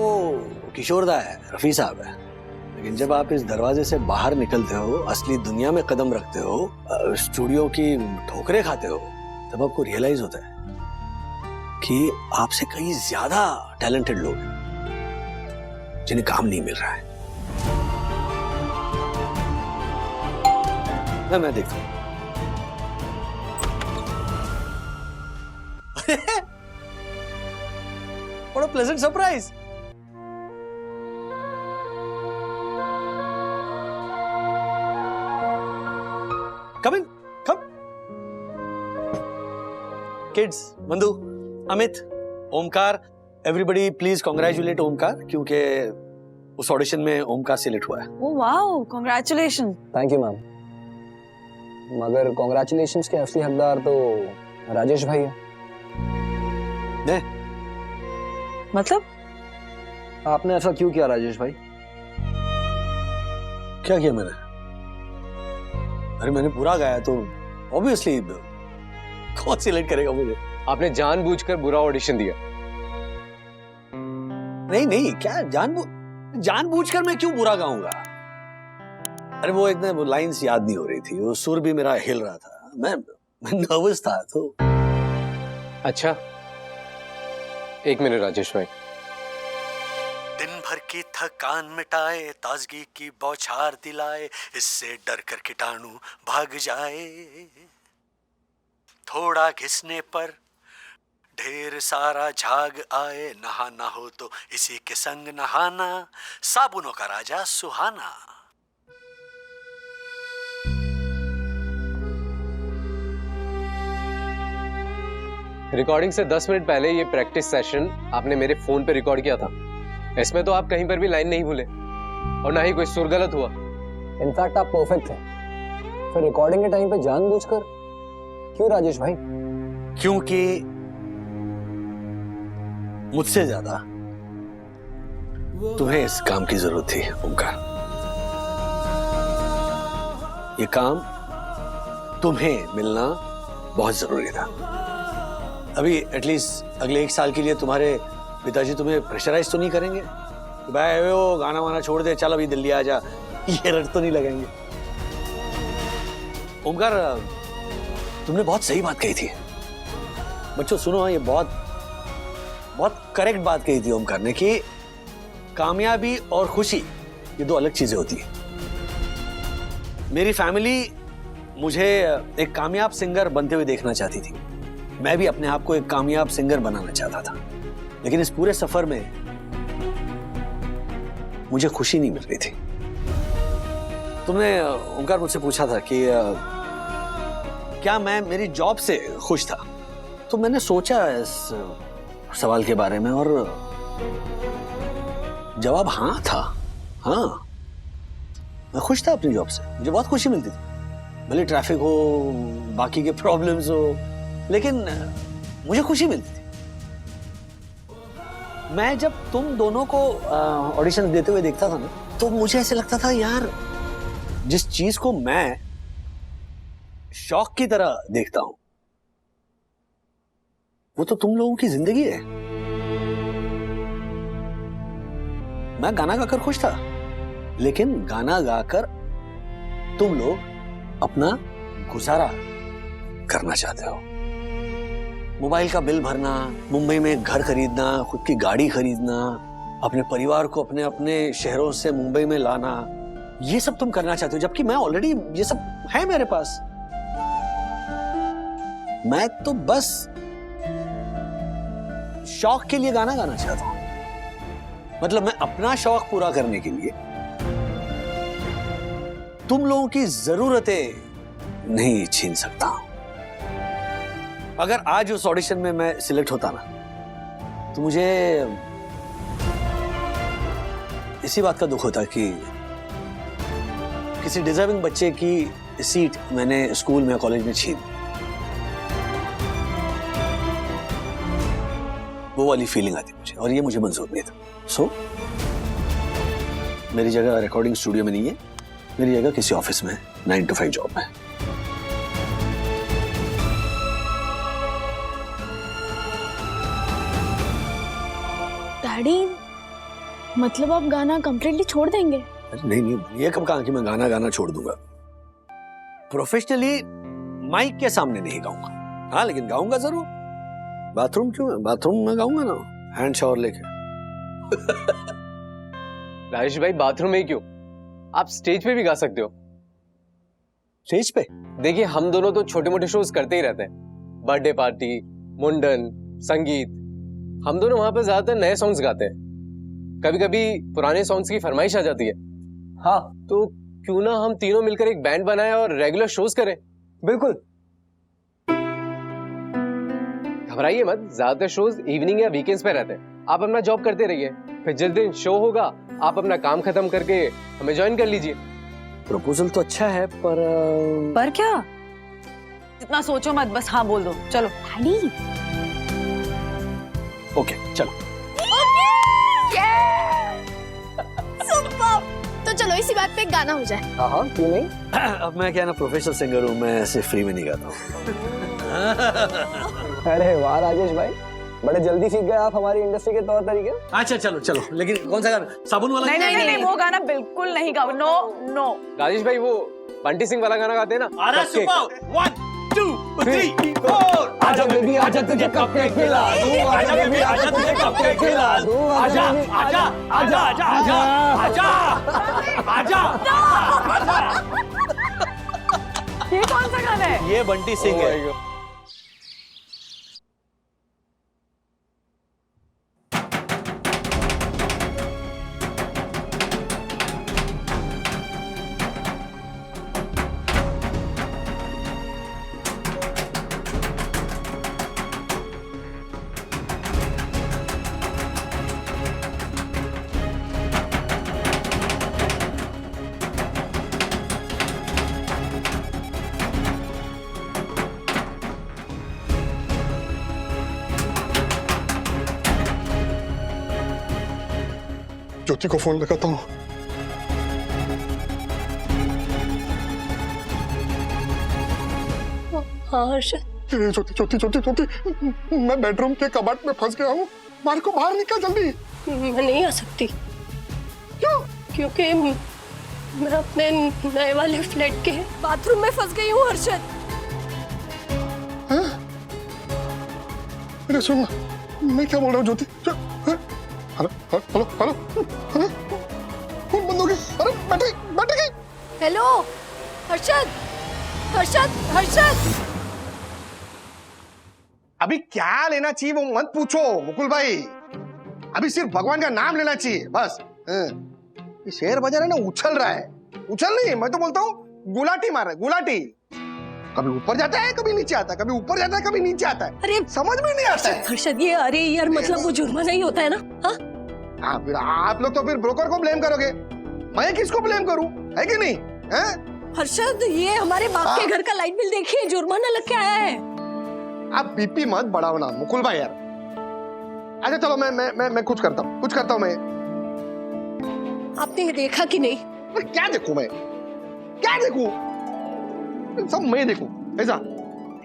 किशोरदा है, रफी साहब है। लेकिन जब आप इस दरवाजे से बाहर निकलते हो, असली दुनिया में कदम रखते हो, स्टूडियो की ठोकरें खाते हो, तब आपको रियलाइज होता है कि आपसे कई ज्यादा टैलेंटेड लोग हैं जिन्हें काम नहीं मिल रहा है। मैं देखता हूं। What a pleasant surprise! Come in, come. Kids, Mandu, Amit, Omkar, everybody please congratulate Omkar, क्योंकि उस ऑडिशन में ओमकार सिलेक्ट हुआ है। Oh wow, congratulations. Thank you ma'am, मगर कॉन्ग्रेचुलेशंस के असली हकदार तो राजेश भाई है। मतलब? आपने ऐसा क्यों किया राजेश भाई? क्या किया मैंने? अरे मैंने पूरा गाया तो ऑब्वियसली कौन सिलेक्ट करेगा मुझे? आपने जानबूझकर बुरा ऑडिशन दिया। नहीं, क्या जानबूझकर मैं क्यों बुरा गाऊंगा? अरे वो इतने वो लाइंस याद नहीं हो रही थी, वो सुर भी मेरा हिल रहा था, मैं नर्वस था। तो अच्छा, एक मिनट राजेश भाई। दिन भर की थकान मिटाए, ताजगी की बौछार दिलाए, इससे डर कर कीटाणु भाग जाए, थोड़ा घिसने पर ढेर सारा झाग आए, नहाना हो तो इसी के संग नहाना, साबुनों का राजा सुहाना। रिकॉर्डिंग से 10 मिनट पहले ये प्रैक्टिस सेशन आपने मेरे फोन पे रिकॉर्ड किया था। इसमें तो आप कहीं पर भी लाइन नहीं भूले और ना ही कोई सुर गलत हुआ। इनफैक्ट आप परफेक्ट थे। फिर रिकॉर्डिंग के टाइम पे जानबूझकर क्यों राजेश भाई? क्योंकि मुझसे ज्यादा तुम्हें इस काम की जरूरत थी ओमकार। ये काम तुम्हें मिलना बहुत जरूरी था। अभी एटलीस्ट अगले 1 साल के लिए तुम्हारे पिताजी तुम्हें प्रेशराइज तो नहीं करेंगे कि भाई वो गाना वाना छोड़ दे, चल अभी दिल्ली आ जा, ये रट तो नहीं लगेंगे। ओमकार, तुमने बहुत सही बात कही थी। बच्चों सुनो, ये बहुत करेक्ट बात कही थी ओमकार ने कि कामयाबी और खुशी ये 2 अलग चीजें होती हैं। मेरी फैमिली मुझे एक कामयाब सिंगर बनते हुए देखना चाहती थी। मैं भी अपने आप को एक कामयाब सिंगर बनाना चाहता था, लेकिन इस पूरे सफर में मुझे खुशी नहीं मिल रही थी। तुमने ओमकार मुझसे पूछा था कि क्या मैं मेरी जॉब से खुश था, तो मैंने सोचा इस सवाल के बारे में और जवाब हाँ था। हाँ, मैं खुश था अपनी जॉब से, मुझे बहुत खुशी मिलती थी। भले ट्रैफिक हो, बाकी के प्रॉब्लम्स हो, लेकिन मुझे खुशी मिलती थी। मैं जब तुम दोनों को ऑडिशन देते हुए देखता था ना, तो मुझे ऐसे लगता था यार, जिस चीज को मैं शौक की तरह देखता हूं वो तो तुम लोगों की जिंदगी है। मैं गाना गाकर खुश था, लेकिन गाना गाकर तुम लोग अपना गुजारा करना चाहते हो। मोबाइल का बिल भरना, मुंबई में घर खरीदना, खुद की गाड़ी खरीदना, अपने परिवार को अपने अपने शहरों से मुंबई में लाना, ये सब तुम करना चाहते हो, जबकि मैं ऑलरेडी ये सब है मेरे पास। मैं तो बस शौक के लिए गाना गाना चाहता हूं। मतलब मैं अपना शौक पूरा करने के लिए तुम लोगों की जरूरतें नहीं छीन सकता हूं। अगर आज उस ऑडिशन में मैं सिलेक्ट होता ना, तो मुझे इसी बात का दुख होता कि किसी डिजर्विंग बच्चे की सीट मैंने स्कूल में कॉलेज में छीन। वो वाली फीलिंग आती मुझे, और ये मुझे मंजूर नहीं था। सो मेरी जगह रिकॉर्डिंग स्टूडियो में नहीं है, मेरी जगह किसी ऑफिस में 9 to 5 जॉब में। डैडी, मतलब आप गाना कंप्लीटली छोड़ देंगे? अरे नहीं, ये कब कहा कि मैं गाना गाना छोड़ दूंगा। प्रोफेशनली माइक के सामने नहीं गाऊंगा, हाँ, लेकिन गाऊंगा जरूर। बाथरूम क्यों, बाथरूम में गाऊंगा ना, हैंड शावर लेके। राजेश भाई, बाथरूम में ही क्यों, आप स्टेज पे भी गा सकते हो। स्टेज पे? देखिए, हम दोनों तो छोटे मोटे शोज करते ही रहते हैं, बर्थडे पार्टी, मुंडन, संगीत। हम दोनों वहां पर ज्यादातर नए सॉन्ग्स गाते हैं, कभी कभी पुराने सॉन्ग्स की फरमाइश आ जाती है। हाँ, तो क्यों ना हम तीनों मिलकर एक बैंड बनाएं और रेगुलर शोज करें। बिल्कुल। घबराइए मत, ज्यादातर शोज इवनिंग या वीकेंड्स पे रहते हैं। आप अपना जॉब करते रहिए, फिर जिस दिन शो होगा आप अपना काम खत्म करके हमें ज्वाइन कर लीजिए। प्रपोजल तो अच्छा है, पर क्या? जितना सोचो मत, बस हाँ बोल दो। चलो। डैडी, ओके चलो। सुपर! तो चलो इसी बात पे एक गाना हो जाए। हाँ, क्यों नहीं। अब मैं क्या ना प्रोफेशनल सिंगर हूँ, मैं ऐसे फ्री में नहीं गाता हूँ। अरे वाह राजेश भाई, बड़े जल्दी सीख गए आप हमारी इंडस्ट्री के तौर तरीके। अच्छा चलो, लेकिन कौन सा गाना? साबुन वाला? नहीं, वो गाना बिल्कुल नहीं गाओ। नो। राजेश भाई, वो बंटी सिंह वाला गाना गाते हैं ना। अरे सुपर! 1 2 3 4 आजा बेबी आजा, तुझे कपकेक खिला दूं। आजा बेबी आजा, तुझे कपकेक खिला दूं। आजा आजा आजा आजा आजा आजा आजा। ये कौन सा गाना है? ये बंटी सिंह है। ज्योति को फोन लगाता हूँ। हाँ हर्षद, ज्योति ज्योति ज्योति ज्योति, मैं बेडरूम के कबाड़ में फंस गया हूँ। मार को बाहर निकल जल्दी। मैं नहीं आ सकती। क्यों? क्योंकि मैं अपने नए वाले फ्लैट के बाथरूम में फंस गई हूँ हर्षद। हाँ? अरे सुन, मैं क्या बोल रहा हूँ Jyoti? Hello hello hello hello, phone बंद हो गया। अरे बैठे गई। हेलो हर्षद, हर्षद, हर्षद। अभी क्या लेना चाहिए वो मत पूछो मुकुल भाई, अभी सिर्फ भगवान का नाम लेना चाहिए बस। ये शेयर बाजार है ना, उछल रहा है। उछल नहीं, मैं तो बोलता हूँ गुलाटी मार रहा है, गुलाटी। कभी ऊपर जाता है, कभी नीचे आता है, कभी ऊपर जाता है, कभी नीचे आता है। अरे समझ में नहीं आता है। हर्षद, ये अरे यार मतलब वो जुर्माना ही होता है ना? हाँ फिर आप लोग तो फिर ब्रोकर को ब्लेम करोगे, मैं किसको ब्लेम करूं, है कि नहीं? हर्षद, ये हमारे बाप के घर का लाइट बिल देखिए, जुर्माना लग के आया है। आप बीपी मत बढ़ाओ ना मुकुल भाई यार। अच्छा चलो मैं कुछ करता हूँ मैं। आपने ये देखा कि नहीं? क्या देखूं मैं, क्या देखूं? सब मैं देखूं?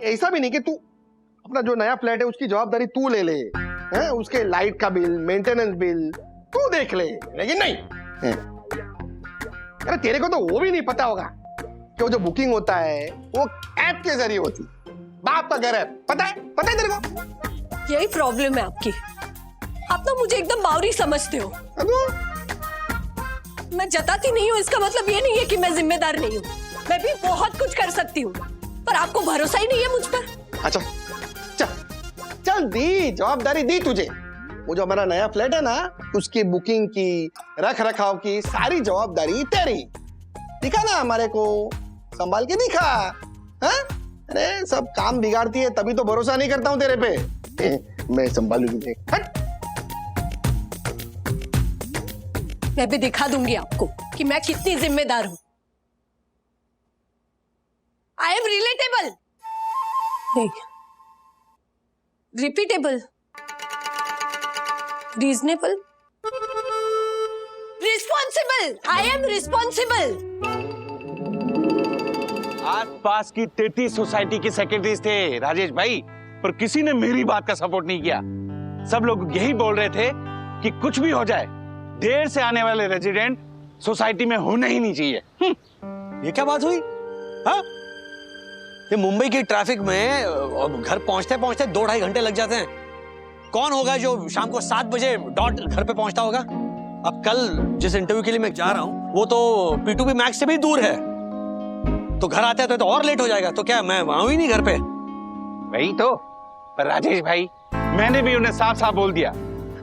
ऐसा भी नहीं कि तू अपना जो नया फ्लैट है उसकी जवाबदारी तू ले ले, हैं? उसके लाइट का बिल, मेंटेनेंस बिल तू देख ले, लेकिन नहीं। अरे तेरे को तो वो भी नहीं पता होगा कि वो जो बुकिंग होता है वो ऐप के जरिए होती है। बाप का घर है, पता है तेरे को? यही प्रॉब्लम है आपकी, आप ना मुझे एकदम बावरी समझते हो। मैं जताती नहीं हूँ इसका मतलब ये नहीं है कि मैं जिम्मेदार नहीं हूँ, मैं भी बहुत कुछ कर सकती हूँ, पर आपको भरोसा ही नहीं है मुझ पर। अच्छा चल दी, जवाबदारी दी तुझे। वो जो हमारा नया फ्लैट है ना, उसकी बुकिंग की, रख रखाव की सारी जवाबदारी तेरी। दिखा ना हमारे को, संभाल के दिखा। हाँ? अरे सब काम बिगाड़ती है, तभी तो भरोसा नहीं करता हूँ तेरे पे। मैं संभालूंगी। मैं भी दिखा दूंगी आपको कि मैं कितनी जिम्मेदार हूँ। आई एम रिलेटेबल नहीं, repeatable, reasonable, responsible. I am responsible. आसपास की 33 सोसाइटी के सेक्रेटरीज थे राजेश भाई, पर किसी ने मेरी बात का सपोर्ट नहीं किया। सब लोग यही बोल रहे थे कि कुछ भी हो जाए, देर से आने वाले रेजिडेंट सोसाइटी में होने ही नहीं चाहिए। ये क्या बात हुई? हाँ? ये मुंबई की ट्रैफिक में घर पहुंचते पहुंचते 2-2.5 घंटे लग जाते हैं। कौन होगा जो शाम को 7 बजे डॉट घर पे पहुंचता होगा? अब कल जिस इंटरव्यू के लिए मैं जा रहा हूं वो तो P2P मैक्स से भी दूर है, तो घर आते तो और लेट हो जाएगा। तो क्या मैं आऊं ही नहीं घर पे? वही तो। पर राजेश भाई, मैंने भी उन्हें साफ साफ बोल दिया,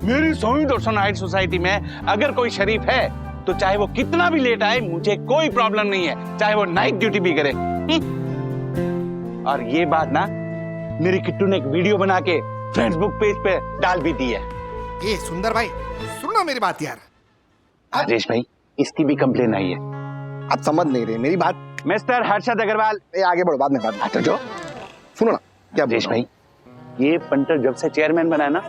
मेरी सोई दर्शन हाइट सोसाइटी में अगर कोई शरीफ है तो चाहे वो कितना भी लेट आए, मुझे कोई प्रॉब्लम नहीं है, चाहे वो नाइट ड्यूटी भी करे। और ये बात ना मेरी किट्टू ने एक वीडियो बना के फेसबुक पेज पे डाल भी दी है। ए सुंदर भाई, सुनो मेरी बात यार। राजेश भाई, इसकी भी कंप्लेन आई है। आप समझ नहीं रहे मेरी बात। मिस्टर हर्षद अग्रवाल, आगे बढ़ो, बाद में तो जो सुनो ना क्या। राजेश भाई, ये पंटर जब से चेयरमैन बना है ना,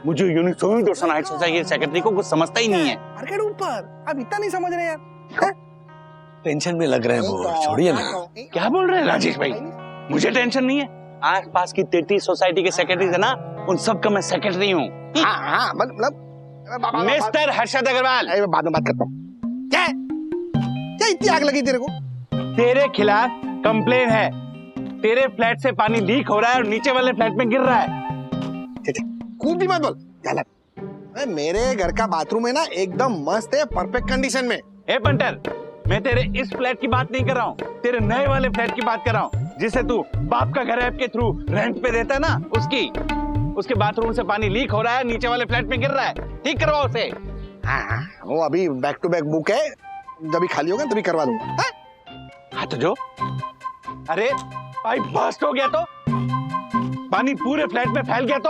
मुझे यूनिक सोसाइटी सेक्रेटरी को कुछ समझता ही नहीं है। मार्केट ऊपर, अब इतना नहीं समझ रहे यार। टेंशन में लग रहे हैं वो, छोड़िए ना। क्या बोल रहे हैं राजेश भाई? मुझे टेंशन नहीं है। आसपास की 33 सोसाइटी के सेक्रेटरी है ना, उन सब का मैं सेक्रेटरी हूँ। हाँ, मतलब मिस्टर हर्षद अग्रवाल, बाद में बात करता हूँ। क्या इतनी आग लगी तेरे को? तेरे खिलाफ कंप्लेन है। तेरे फ्लैट से पानी लीक हो रहा है और नीचे वाले फ्लैट में गिर रहा है। खूब भी मत बोल। मेरे घर का बाथरूम है ना, एकदम मस्त है, परफेक्ट कंडीशन में। ए पंटर, मैं तेरे इस फ्लैट की बात नहीं कर रहा हूँ, तेरे नए वाले फ्लैट की बात कर रहा हूँ, जिसे तू बाप का घर ऐप के थ्रू रेंट पे देता है ना, उसके बाथरूम से पानी लीक हो रहा है, नीचे वाले फ्लैट में गिर रहा है। ठीक करवाओ उसे। हाँ, वो अभी बैक टू बैक बुक है, जब भी खाली होगा तभी करवा दूंगा। हाँ तो जो, अरे पाइप बर्स्ट हो गया तो, पानी पूरे फ्लैट में फैल गया तो।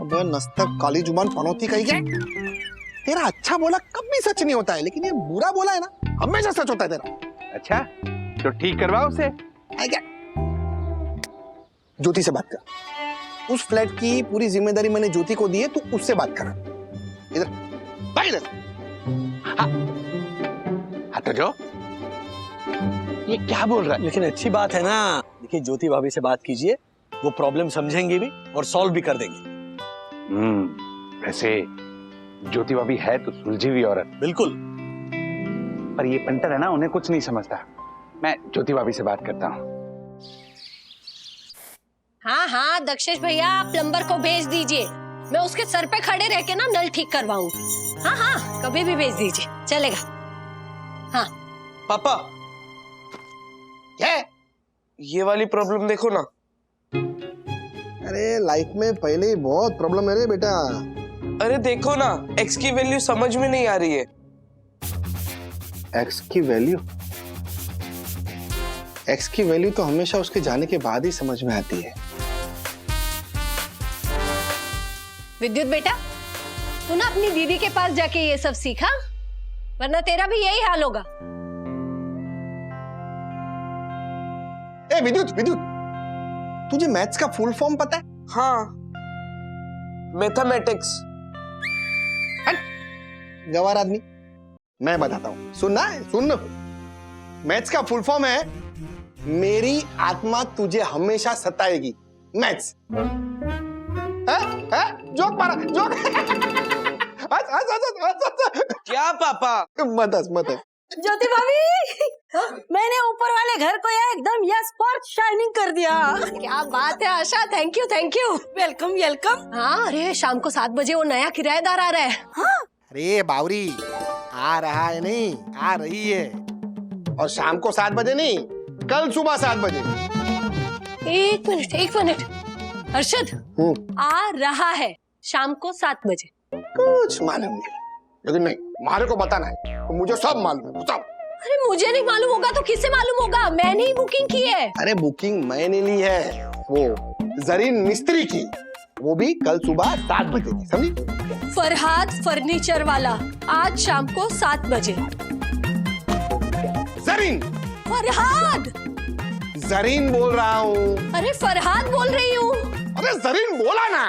अबे नस्तक काली जुबान पनौती कही गया। तेरा अच्छा बोला कभी सच नहीं होता है, लेकिन ये बुरा बोला है ना, हमेशा सच होता है तेरा। अच्छा तो ठीक करवा उसे। क्या? ज्योति से बात कर। उस फ्लैट की पूरी जिम्मेदारी मैंने ज्योति को दी है, तू उससे बात कर। इधर हाँ तो जो ये क्या बोल रहा है? लेकिन अच्छी बात है ना। देखिए ज्योति भाभी से बात कीजिए, वो प्रॉब्लम समझेंगे भी और सॉल्व भी कर देंगे। वैसे ज्योति भाभी है तो सुलझी हुई औरत, बिल्कुल। पर ये पंटर है ना, उन्हें कुछ नहीं समझता। मैं ज्योति भाभी से बात करता हूँ। हाँ हाँ दक्षेश भैया, आप प्लम्बर को भेज दीजिए, मैं उसके सर पे खड़े रह के ना नल ठीक करवाऊंगी। हाँ हाँ कभी भी भेज दीजिए, चलेगा। हाँ पापा, क्या ये वाली प्रॉब्लम देखो ना। अरे लाइफ में पहले ही बहुत प्रॉब्लम है रे बेटा। अरे देखो ना, एक्स की वैल्यू समझ में नहीं आ रही है। एक्स की वैल्यू? एक्स की वैल्यू तो हमेशा उसके जाने के बाद ही समझ में आती है। विद्युत बेटा, तू ना अपनी दीदी के पास जाके ये सब सीखा, वरना तेरा भी यही हाल होगा। ए विद्युत, विद्युत, तुझे मैथ्स का फुल फॉर्म पता है? हाँ, मैथमेटिक्स। गवार आदमी, मैं बताता हूं, सुनना है, सुन। मैथ्स का फुल फॉर्म है मेरी आत्मा तुझे हमेशा सताएगी। मैथ्स। जोक मारा, जोक। क्या पापा? मत हंस, मत हंस। ज्योति भाभी, मैंने ऊपर वाले घर को एकदम यस पर शाइनिंग कर दिया। क्या बात है Asha, thank you thank you. Welcome welcome. हाँ अरे शाम को 7 बजे वो नया किराएदार आ रहा है। हाँ? अरे बावरी, आ रहा है नहीं, आ रही है। और शाम को 7 बजे नहीं, कल सुबह 7 बजे। एक मिनट अर्शद, आ रहा है शाम को 7 बजे। कुछ मालूम नहीं, लेकिन नहीं, मारे को बताना है, तो मुझे सब मालूम है, सब। अरे मुझे नहीं मालूम होगा तो किससे मालूम होगा? मैंने ही बुकिंग की है। अरे बुकिंग मैंने ली है, वो जरीन मिस्त्री की, वो भी कल सुबह 7 बजे की, समझी? फरहाद फर्नीचर वाला, आज शाम को 7 बजे। जरीन, फरहाद। जरीन बोल रहा हूँ। अरे फरहाद बोल रही हूँ। अरे जरीन बोला ना।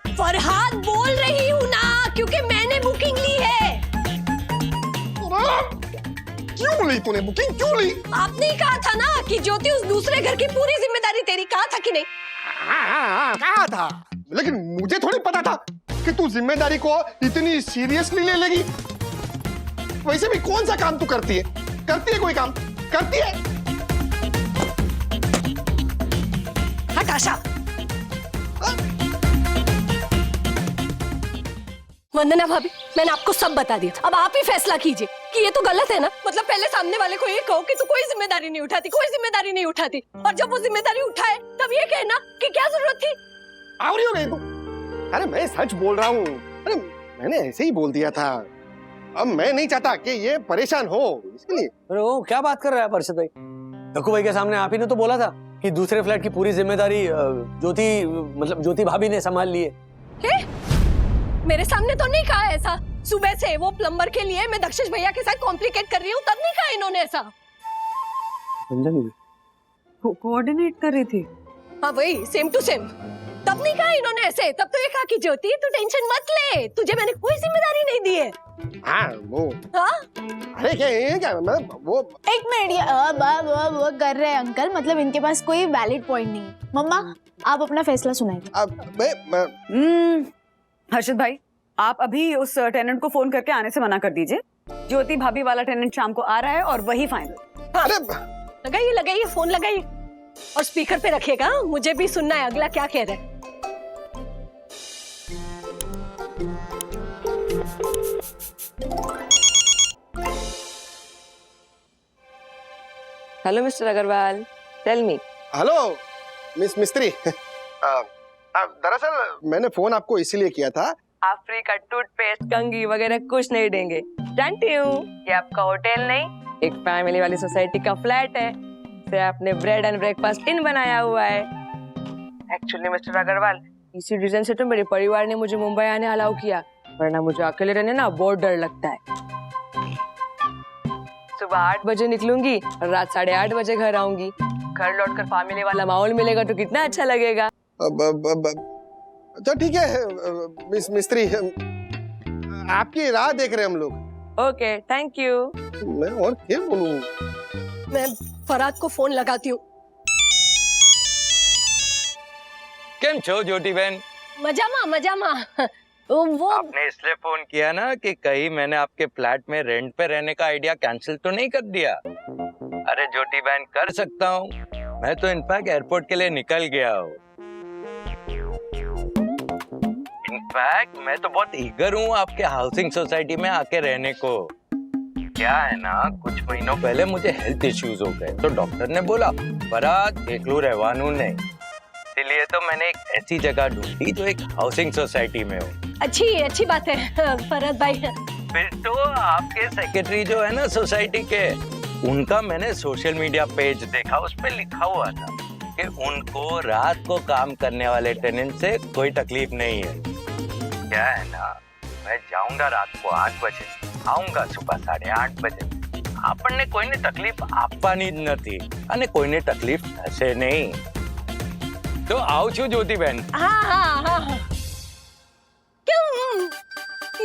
फरहाद बोल रही हूँ ना, क्योंकि मैंने बुकिंग ली है। क्यों ली तूने बुकिंग, क्यों ली? आपने ही कहा था ना कि ज्योति उस दूसरे घर की पूरी जिम्मेदारी तेरी, कहा था कि नहीं? हाँ, कहा था, लेकिन मुझे थोड़ी पता था कि तू जिम्मेदारी को इतनी सीरियसली ले लेगी। वैसे भी कौन सा काम तू करती है? करती है कोई काम? करती है? हट आशा। वंदना भाभी, मैंने आपको सब बता दिया, अब आप ही फैसला कीजिए कि ये तो गलत है ना। मतलब पहले सामने वाले को ये कहो कि तू कोई जिम्मेदारी नहीं उठाती, कोई जिम्मेदारी नहीं उठाती, और जब वो जिम्मेदारी उठाए तब ये कहना कि क्या जरूरत थी। आवरी हो गई तू। अरे मैं सच बोल रहा हूँ, अरे मैंने ऐसे ही बोल दिया था। अब मैं नहीं चाहता कि ये परेशान हो, इसलिए। अरे वो क्या बात कर रहा है अर्शद भाई? डक्कू भाई के सामने आप ही ने तो बोला था कि दूसरे फ्लैट की पूरी जिम्मेदारी ज्योति भाभी ने संभाल ली है। मेरे सामने तो नहीं कहा ऐसा। सुबह से वो प्लम्बर के लिए मैं दक्षेश भैया के साथ कॉम्प्लिकेट कर रही हूँ, तब नहीं कहा इन्होंने ऐसा। कोऑर्डिनेट कर रही थी। हाँ वही, सेम टू सेम। तब नहीं कहा इन्होंने ऐसे, तब तो ये कहा कि ज्योति तू टेंशन मत ले, तुझे मैंने कोई जिम्मेदारी नहीं दी है। हाँ वो, हाँ? अरे क्या वो एक मिनट, वो कर रहे हैं अंकल, मतलब इनके पास कोई वैलिड पॉइंट नहीं है। मम्मा आप अपना फैसला सुनाइए। हर्षद भाई, आप अभी उस टेनेंट को फोन करके आने से मना कर दीजिए। ज्योति भाभी वाला टेनेंट शाम को आ रहा है और वही फाइनल। हाँ। लगाइए फोन लगाइए और स्पीकर पे रखिएगा, मुझे भी सुनना है अगला क्या कह रहा है। Hello mister Agarwal, tell me. Hello miss Mistry. दरअसल मैंने फोन आपको इसीलिए किया था। आप फ्री का टूथपेस्ट, कंघी वगैरह कुछ नहीं देंगे, जानती हूँ। ये आपका होटल नहीं, एक फैमिली वाली सोसाइटी का फ्लैट है। इसे आपने ब्रेड एंड ब्रेकफास्ट इन बनाया हुआ है। एक्चुअली मिस्टर अग्रवाल, इसी रीजन से तो मेरे परिवार ने मुझे मुंबई आने अलाउ किया, वरना मुझे अकेले रहने ना बहुत डर लगता है। सुबह 8 बजे निकलूंगी और रात 8:30 बजे घर आऊंगी। घर लौटकर फैमिली वाला माहौल मिलेगा तो कितना अच्छा लगेगा। तो ठीक है मिस मिस्त्री, आपकी राह देख रहे हैं हम लोग। Okay thank you. मैं और क्या बोलूं? मैं फरहाद को फोन लगाती हूँ। केम छो ज्योति बहन? मजामा वो आपने इसलिए फोन किया ना कि कहीं मैंने आपके फ्लैट में रेंट पे रहने का आइडिया कैंसिल तो नहीं कर दिया? अरे ज्योति बहन कर सकता हूँ, मैं तो इनफैक्ट एयरपोर्ट के लिए निकल गया हूँ। इनफैक्ट मैं तो बहुत ईगर हूँ आपके हाउसिंग सोसाइटी में आके रहने को। क्या है ना, कुछ महीनों पहले मुझे हेल्थ इश्यूज हो गए तो डॉक्टर ने बोला फरहाद एकलू रहवानू नहीं, इसलिए तो मैंने एक ऐसी जगह ढूंढी जो एक हाउसिंग सोसाइटी में हो। अच्छी बात है फरहाद भाई। फिर तो आपके सेक्रेटरी जो है ना सोसाइटी के, उनका मैंने सोशल मीडिया पेज देखा, उस पे लिखा हुआ था कि उनको रात को काम करने वाले टेनेंट से कोई तकलीफ नहीं है। क्या है ना, मैं जाऊंगा रात को 8 बजे, आऊंगा सुबह 8:30 बजे। आपने कोई ने तकलीफ आपवानी नहीं અને કોઈને તકલીફ થશે નહીં। तो आओ छू ज्योति बहन। हाँ। क्यों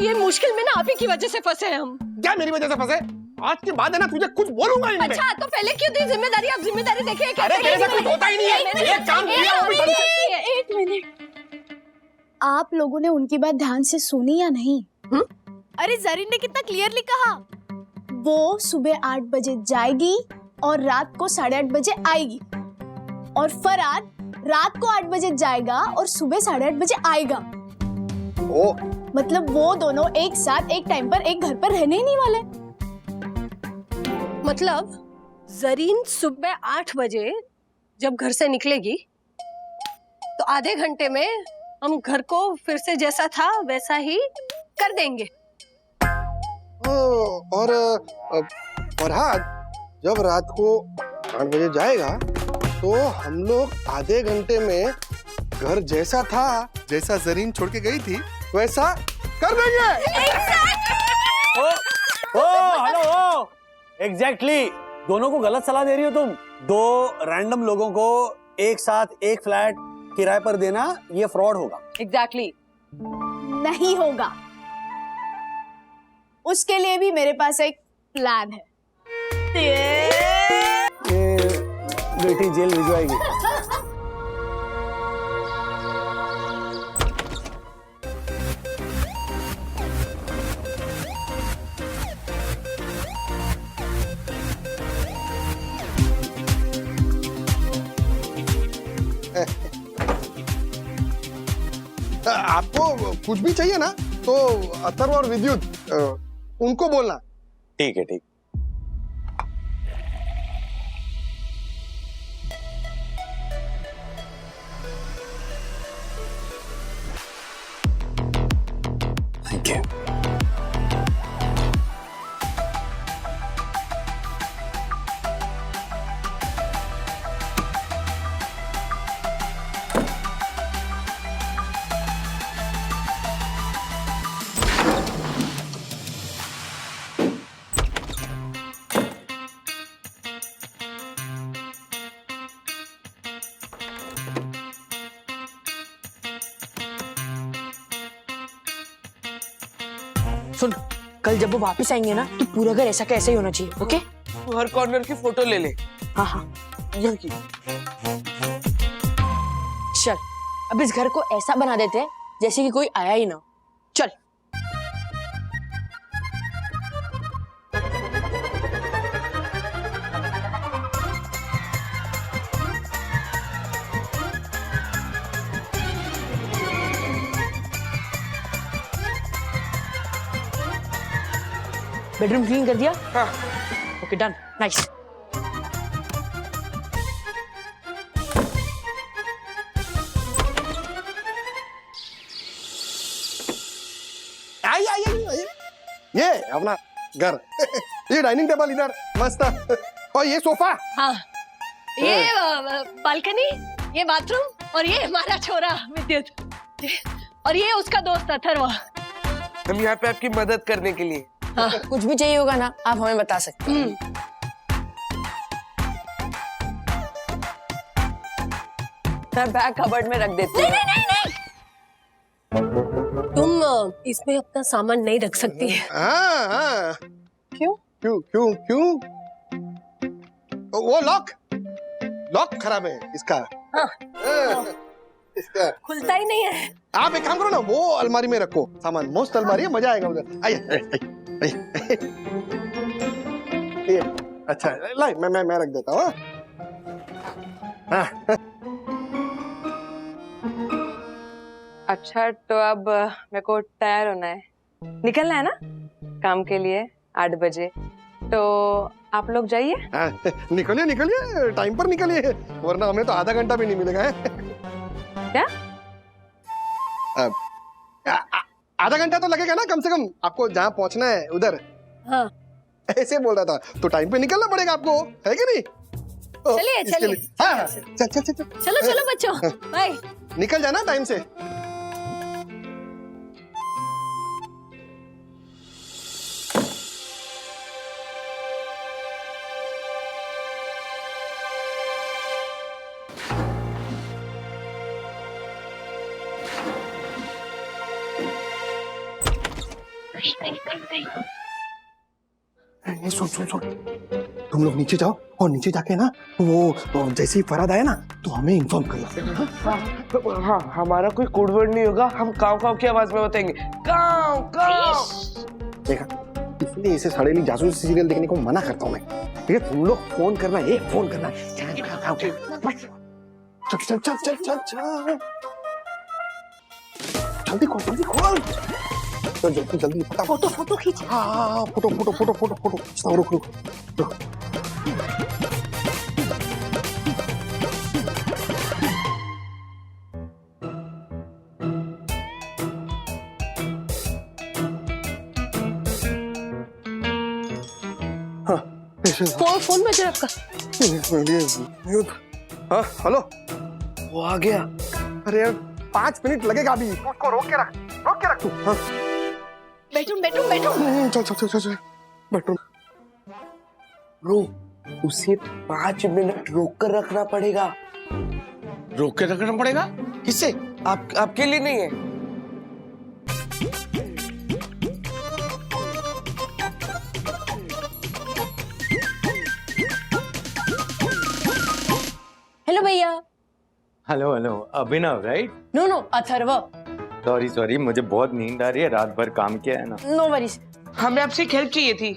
ये मुश्किल में ना आप ही की वजह से फंसे हैं हम। क्या मेरी वजह से फंसे? आज के बाद है ना तुझे कुछ बोलूंगा ही नहीं। अच्छा तो पहले क्यों दी जिम्मेदारी? आप जिम्मेदारी देखिए। अरे तेरे से कुछ होता ही नहीं है, एक काम किया वो भी ढंग से। 1 मिनट, आप लोगों ने उनकी बात ध्यान से सुनी या नहीं? अरे जरीन ने कितना क्लियरली कहा, वो सुबह 8 बजे जाएगी और रात को 8:30 बजे आएगी, और फरहाद रात को 8 बजे जाएगा और सुबह 8:30 बजे आएगा। ओ, मतलब वो दोनों एक साथ एक टाइम पर एक घर पर रहने ही नहीं वाले। मतलब जरीन सुबह 8 बजे जब घर से निकलेगी तो आधे घंटे में हम घर को फिर से जैसा था वैसा ही कर देंगे। और फरहाद जब रात को 8 बजे जाएगा तो हम लोग आधे घंटे में घर जैसा था, जैसा जरीन छोड़ के गई थी, वैसा कर देंगे। हेलो एग्जैक्टली, दोनों को गलत सलाह दे रही हो तुम। 2 रैंडम लोगों को एक साथ एक फ्लैट किराए पर देना ये फ्रॉड होगा। एग्जैक्टली नहीं होगा, उसके लिए भी मेरे पास एक प्लान है। ये बेटी जेल भिजवाएगी। आपको कुछ भी चाहिए ना तो अथर्व और विद्युत उनको बोलना। ठीक है, ठीक। Thank you. सुन, कल जब वो वापस आएंगे ना तो पूरा घर ऐसा कैसे ही होना चाहिए। ओके, हर कॉर्नर की फोटो ले ले। हाँ यहाँ की। चल अब इस घर को ऐसा बना देते हैं जैसे कि कोई आया ही ना। चल बेडरूम क्लीन कर दिया? हाँ। Okay done, nice. आई। ये अपना घर ये डाइनिंग टेबल इधर मस्त, और ये सोफा। हाँ, ये बालकनी, ये बाथरूम, और ये हमारा छोरा विद्युत, और ये उसका दोस्त अथर्व। हम यहाँ पे आपकी मदद करने के लिए। हाँ, कुछ भी चाहिए होगा ना आप हमें बता सकते हैं। मैं बैग कबर्ड में रख देती हूँ। नहीं। तुम इसमें अपना सामान नहीं रख सकती है। हाँ हाँ। क्यों? क्यों क्यों क्यों? वो लॉक खराब है इसका। हाँ। इसका खुलता ही नहीं है। आप एक काम करो ना, वो अलमारी में रखो सामान, मस्त अलमारी है, मजा आएगा उधर। आइए आइए। ये अच्छा लाई, मैं रख देता हूँ। हाँ। अच्छा तो अब मेरे को तैयार होना है, निकलना है ना काम के लिए 8 बजे। तो आप लोग जाइए। निकलिए निकलिए, टाइम पर निकलिए, वरना हमें तो आधा घंटा भी नहीं मिलेगा। क्या? आधा घंटा तो लगेगा ना कम से कम, आपको जहाँ पहुँचना है उधर। हाँ। ऐसे बोल रहा था, तो टाइम पे निकलना पड़ेगा आपको, है कि नहीं? चलिए चलिए। हाँ चल चलो बच्चों, बाय। निकल जाना टाइम से। सुन सुन सुन, तुम लोग नीचे जाओ और नीचे जाके ना वो जैसे ही फराद आया ना तो हमें इन्फॉर्म करना। हाँ, हमारा कोई कोड वर्ड नहीं होगा, हम काव काव की आवाज में बताएंगे, काव काव। देखा, इसलिए इसे सड़ेली जासूसी सीरियल देखने को मना करता हूँ मैं। ठीक है, तुम लोग फोन करना, एक फोन करना। चल चल चल चल चल चल, जल्दी खोल जल्दी खोल, जल्दी जल्दी फटाफट फोटो खींच। हाँ फोटो रुक। फोन बज रहा आपका। हाँ हेलो, वो आ गया। अरे यार 5 मिनट लगेगा अभी, उसको रोक के रख तू। हाँ बेडरूम। चल बेडरूम। रो, उसे 5 मिनट रोक कर रखना पड़ेगा। रोक के रखना पड़ेगा? किससे? आपके लिए नहीं है। हेलो भैया। हेलो अभिनव राइट? नो अथर्व। सॉरी मुझे बहुत नींद आ रही है, रात भर काम किया है ना। No worries. हमें आपसे एक हेल्प चाहिए थी।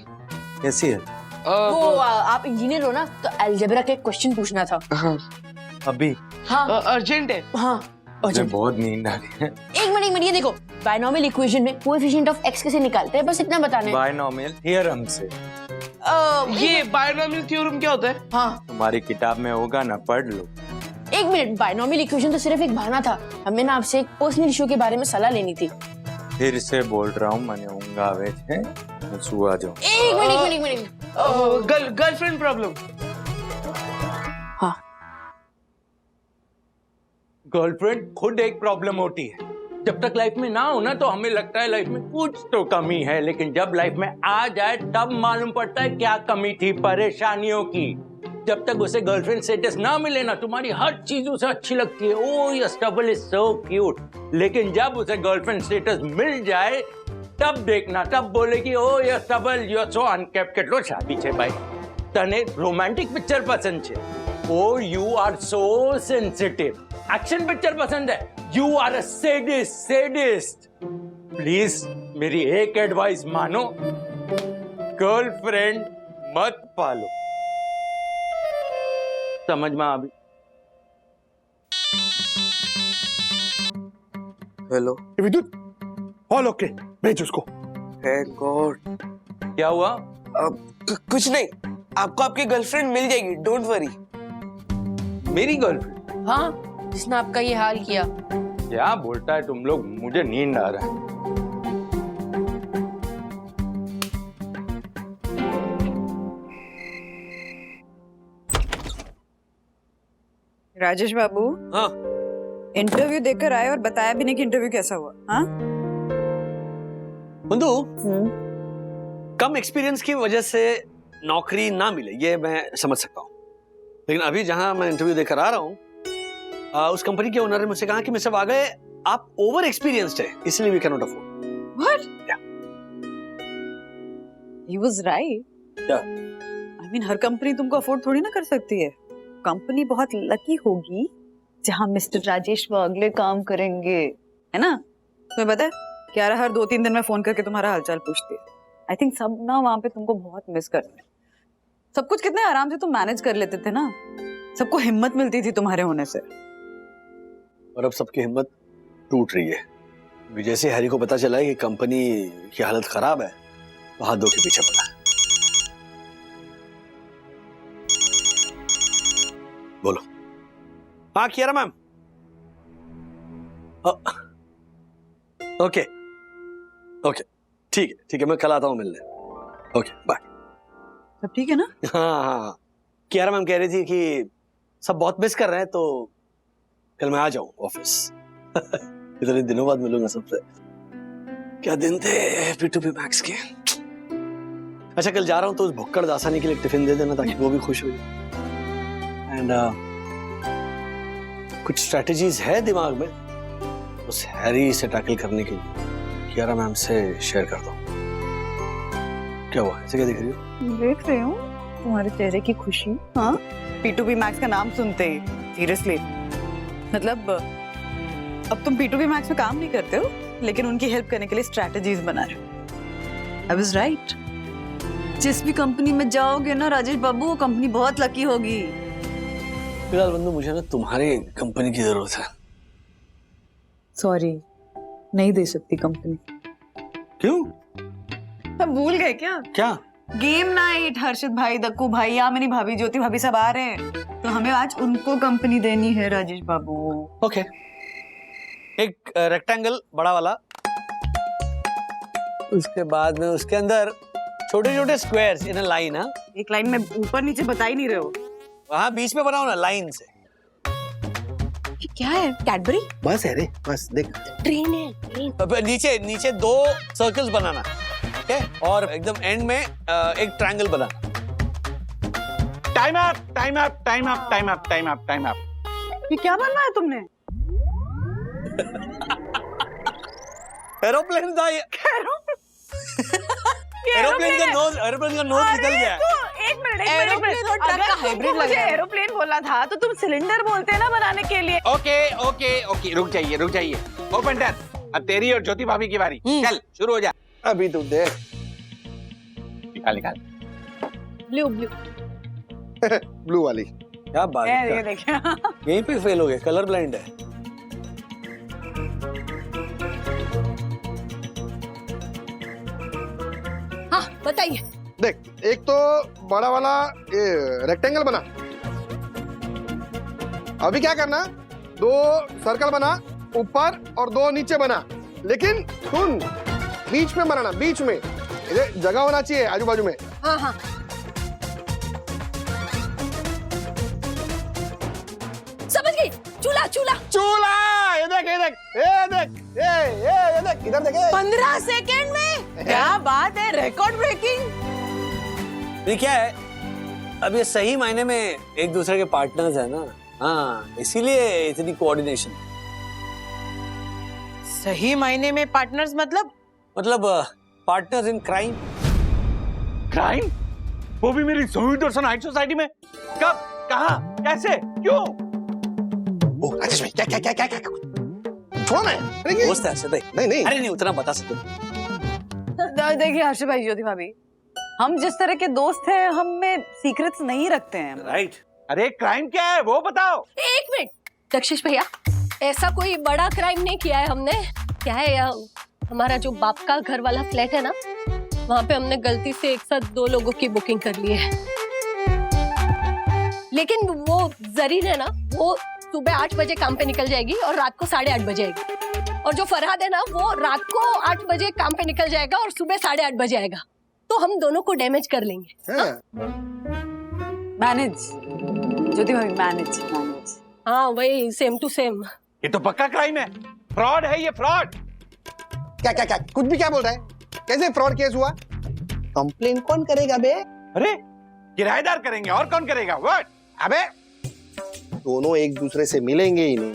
कैसी है? वो आप इंजीनियर हो ना, तो अलजेब्रा के क्वेश्चन पूछना था। हाँ। अभी? हाँ अर्जेंट है। हाँ मुझे बहुत नींद आ रही है। एक मिनट ये देखो, बायनॉमियल इक्वेशन में कोएफिशिएंट ऑफ x कैसे निकालते हैं, बस इतना बताना है। बायनॉमियल थ्योरम से। ये बायनॉमियल थ्योरम क्या होता है? हाँ तुम्हारी किताब में होगा ना, पढ़ लो। एक मिनट, बायनॉमियल इक्वेशन तो सिर्फ एक बहाना था, हमें ना आपसे एक पर्सनल इशू के बारे में सलाह लेनी थी। फिर से बोल रहा हूँ, मैंने ऊँगा आवे थे, मैं सुआ जाऊँ। एक मिनट। Girlfriend problem. हाँ, गर्लफ्रेंड खुद एक प्रॉब्लम होती है। जब तक लाइफ में ना हो ना तो हमें लगता है लाइफ में कुछ तो कमी है, लेकिन जब लाइफ में आ जाए तब मालूम पड़ता है क्या कमी थी, परेशानियों की। जब तक उसे गर्लफ्रेंड स्टेटस ना मिले ना, तुम्हारी हर चीज उसे अच्छी लगती है, oh your stubble is so cute. लेकिन जब उसे गर्लफ्रेंड स्टेटस मिल जाए तब देखना, तब बोलेगी oh your stubble you are so unkempt. કેટલો શાદી છે ભાઈ, તને રોમાન્ટિક પિક્ચર પસંદ છે? Oh you are so sensitive. Action picture पसंद है? You are a sadist. Please मेरी एक एडवाइस मानो, गर्लफ्रेंड मत पालो। समझ में अभी? हेलो विद्युत, ऑल ओके, भेज उसको। Thank God. क्या हुआ? कुछ नहीं, आपको आपकी गर्लफ्रेंड मिल जाएगी, डोंट वरी। मेरी गर्लफ्रेंड? हाँ, जिसने आपका ये हाल किया। क्या बोलता है तुम लोग, मुझे नींद आ रहा है। राजेश बाबू। हाँ। इंटरव्यू देकर आए और बताया भी नहीं कि इंटरव्यू कैसा हुआ। हाँ बंधु, कम एक्सपीरियंस की वजह से नौकरी ना मिले ये मैं समझ सकता हूँ, लेकिन अभी जहां मैं इंटरव्यू देकर आ रहा हूँ उस कंपनी के ओनर ने मुझसे कहा कि मिस्टर वागले, आप ओवर एक्सपीरियंस्ड है, इसलिए we can not afford. What? Yeah. He was right. Yeah. I mean, हर कंपनी तुमको अफोर्ड थोड़ी ना कर सकती है। कंपनी बहुत लकी होगी जहां मिस्टर राजेश वागले काम करेंगे, है ना? तुम्हें पता है क्यारा हर 2-3 दिन में फोन करके तुम्हारा हालचाल पूछती है। आई थिंक सब ना वहां पे तुमको बहुत मिस करते हैं। सब कुछ कितने आराम से तुम मैनेज कर लेते थे ना, सबको हिम्मत मिलती थी तुम्हारे होने से। और अब सबकी हिम्मत टूट रही है। अभी जैसे हैरी को पता चला है कि कंपनी की हालत खराब है, तो हाथ धो के पीछे पड़ा है। बोलो। हाँ कियारा मैम। ओके ओके, ठीक है, मैं कल आता हूँ मिलने। Okay bye. सब ठीक है ना? हाँ, कियारा मैम कह रही थी कि सब बहुत मिस कर रहे हैं, तो कल मैं आ जाऊँ ऑफिस। इतने दिनों बाद मिलूंगा सबसे। क्या दिन थे P2P मैक्स के। अच्छा कल जा रहा हूँ तो उस भुक्कड़ दासानी के लिए टिफिन दे देना, ताकि वो भी खुश हो जाए। एंड कुछ स्ट्रेटजीज है दिमाग में उस हैरी से टैकल करने के लिए, कियारा मैम से शेयर करता हूँ। क्या हुआ, ऐसे क्या दिख रही हो? देख रही हूँ तुम्हारे चेहरे की खुशी। हाँ, P2P मैक्स का नाम सुनते ही सीरियसली, मतलब अब तुम P2P मैक्स में काम नहीं करते हो, लेकिन उनकी हेल्प करने के लिए स्ट्रैटेजीज बना रहे हो। I was right. जिस भी कंपनी में जाओगे ना राजेश बाबू, वो कंपनी बहुत लकी होगी। फिलहाल बंधु मुझे ना तुम्हारी कंपनी की जरूरत है। सॉरी, नहीं दे सकती कंपनी। क्यों? अब भूल गए क्या? क्या? गेम नाइट, हर्षित भाई, दक्कू भाई, यामिनी भाभी, ज्योति भाभी सब आ रहे हैं, तो हमें आज उनको कंपनी देनी है राजेश बाबू। ओके। एक रेक्टेंगल बड़ा वाला, उसके बाद में उसके अंदर छोटे छोटे स्क्वायर्स इन अ लाइन। हाँ, एक लाइन में ऊपर नीचे बता ही नहीं रहे हो। वहां बीच में बनाओ ना लाइन से। ये क्या है? कैडबरी? बस है रे, बस देख। ट्रेन है, ट्रेन। अब नीचे 2 सर्कल्स बनाना, ओके? और एकदम एंड में एक ट्रायंगल बनाना। Time up, time up, time up, time up, time up, time up. ये क्या बनवाया तुमने? एरोप्लेन था ये। एरोप्लेन का नोज निकल गया। एक मिनट, अगर तुमको मुझे एरोप्लेन बोला था तो तुम सिलेंडर बोलते ना बनाने के लिए। ओके, रुक जाइए। ओपन डर। अब तेरी और ज्योति भाभी की बारी। चल शुरू हो जा। अभी तू देख। निकाल। ब्लू ब्लू वाली। क्या बात है, ये देखिए। यहीं पे फेल हो गए, कलर ब्लाइंड है। हाँ बताइए। देख, एक तो बड़ा वाला ये रेक्टेंगल बना। अभी क्या करना, 2 सर्कल बना ऊपर और 2 नीचे बना, लेकिन सुन, बीच में बनाना, बीच में इधर जगह होना चाहिए आजू बाजू में। हाँ। समझ गई। चूल्हा। ये देख, इधर देख। 15 सेकेंड में। क्या बात है, रिकॉर्ड ब्रेकिंग। ये क्या है, अब ये सही मायने में एक दूसरे के पार्टनर्स है ना। हाँ, इसीलिए इतनी कोऑर्डिनेशन। सही मायने में पार्टनर्स मतलब पार्टनर्स इन क्राइम। क्राइम? वो भी मेरी सोई दर्शन हाइट सोसाइटी में? कब, कहाँ, कैसे, क्यों? राजेश भाई, क्या छोड़ना है? दोस्त है सदै। नहीं। अरे नहीं, उतना बता सकते। देखिए हर्षित भाई, ज्योति भाभी, हम जिस तरह के दोस्त हैं, हम में सीक्रेट्स नहीं रखते हैं। राइट। अरे क्राइम क्या है वो बताओ। एक मिनट दक्षिश भैया, ऐसा कोई बड़ा क्राइम नहीं किया है हमने। क्या है, हमारा जो बाप का घर वाला फ्लैट है ना, वहाँ पे हमने गलती से एक साथ 2 लोगों की बुकिंग कर ली है। लेकिन वो जरीन है ना, वो सुबह 8 बजे काम पे निकल जाएगी और रात को 8:30 बजे आएगी। और जो फरहाद है ना, वो रात को 8 बजे काम पे निकल जाएगा और सुबह 8:30 बजे आएगा। तो हम दोनों को डैमेज कर लेंगे। मैनेज, ज्योति भाभी, मैनेज। हाँ वही, सेम टू सेम। ये तो पक्का क्राइम है, फ्रॉड है ये, फ्रॉड। क्या कुछ भी क्या बोल रहा है? कैसे फ्रॉड केस हुआ? कंप्लेन कौन करेगा बे? अरे किराएदार करेंगे, और कौन करेगा? व्हाट? अबे दोनों एक दूसरे से मिलेंगे ही नहीं,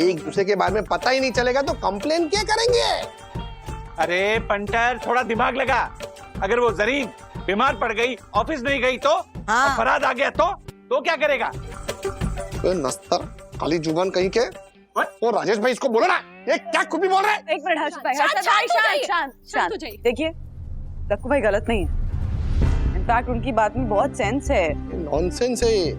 एक दूसरे के बारे में पता ही नहीं चलेगा तो कंप्लेन क्या करेंगे? अरे पंटर, थोड़ा दिमाग लगा। अगर वो जरीन बीमार पड़ गई, ऑफिस नहीं गई तो, और फराद आ गया तो क्या करेगा? नस्तर काली जुबान कहीं के। वो राजेश भाई इसको बोलो ना, ये क्या कुछ भी बोल रहे हैं? एक मिनट हर्ष भाई, शांत। देखिए लक्कू भाई गलत नहीं है, इनफैक्ट उनकी बात में बहुत सेंस है। नॉनसेंस है ये।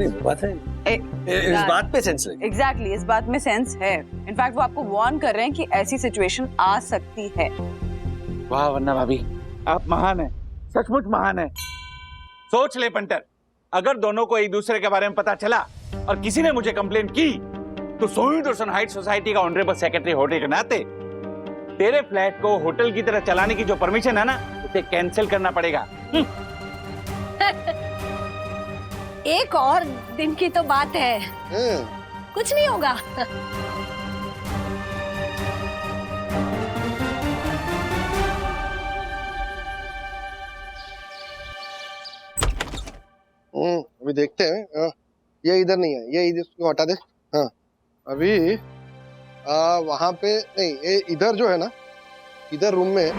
बात है इस बात पे सेंस है। एग्जैक्टली इस बात में सेंस है। इनफैक्ट वो आपको वार्न कर रहे हैं कि ऐसी सिचुएशन आ सकती है। वाह वन्ना भाभी, आप महान है, सचमुच महान है। सोच ले पंटर, अगर दोनों को एक दूसरे के बारे में पता चला और किसी ने मुझे कंप्लेन की तो सोई दर्शन हाइट सोसाइटी का ऑनरेबल सेक्रेटरी होने के नाते तेरे फ्लैट को होटल की तरह चलाने की जो परमिशन है ना, उसे कैंसिल करना पड़ेगा। एक और दिन की तो बात है, कुछ नहीं होगा। अभी देखते हैं। ये इधर नहीं है, ये इधर इसको हटा दे। हाँ अभी वहां पे नहीं, ये इधर जो है ना, इधर रूम में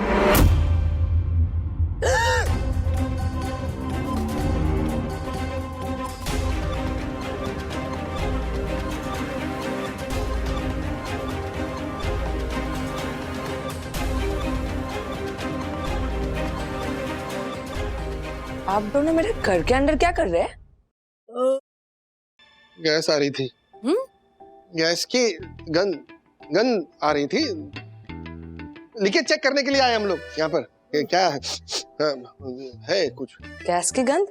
आप दोनों मेरे घर के अंदर क्या कर रहे हैं? गैस आ रही थी। गैस की गंद आ रही थी, लीकेज चेक करने के लिए आए हम लोग यहाँ पर। क्या है कुछ? गैस की गंध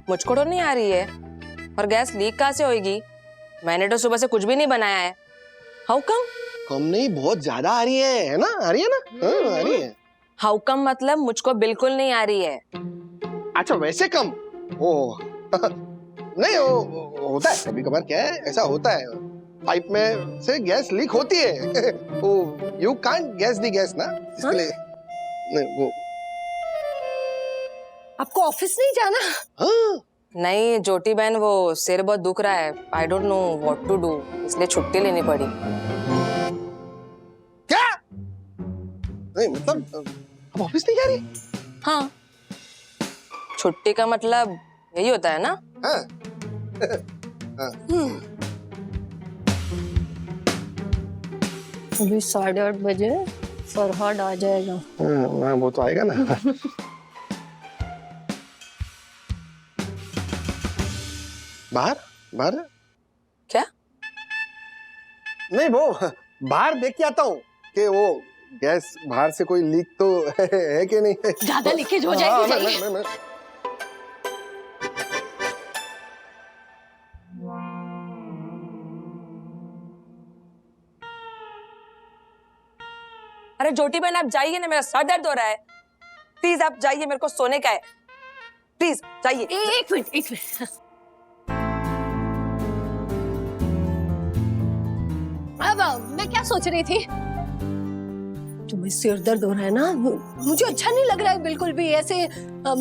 मुझको तो नहीं आ रही है, और गैस लीक कहाँ से होगी? मैंने तो सुबह से कुछ भी नहीं बनाया है। How come? कम नहीं, बहुत ज्यादा आ रही है ना? आ रही है ना? हाँ, आ रही है। हाउ कम मतलब मुझको बिल्कुल नहीं आ रही है। अच्छा वैसे कम? ओ नहीं, वो होता है कभी कभार। क्या है, ऐसा होता है, पाइप में से गैस लीक होती है। वो you can't gas the gas ना, इसके लिए नहीं। वो आपको ऑफिस नहीं जाना? हाँ नहीं ज्योति बहन, वो सिर बहुत दुख रहा है, I don't know what to do, इसलिए छुट्टी लेनी पड़ी। क्या? नहीं मतलब अब ऑफिस नहीं जा रही? हाँ, छुट्टी का मतलब यही होता है ना? हाँ। हाँ। अभी 8:30 बजे फरहाद आ जाएगा। हाँ, वो तो आएगा ना। बाहर क्या? नहीं, वो बाहर देख के आता हूँ कि वो गैस बाहर से कोई लीक तो है कि नहीं। ज्यादा लीकेज हो जाएगी। मैं। अरे ज्योति बहन आप जाइए ना, मेरा सर दर्द हो रहा है। प्लीज आप जाइए, मेरे को सोने का है। प्लीज जाइए। एक मिनट। अब मैं क्या सोच रही थी, तुम्हें सिर दर्द हो रहा है ना, मुझे अच्छा नहीं लग रहा है बिल्कुल भी। ऐसे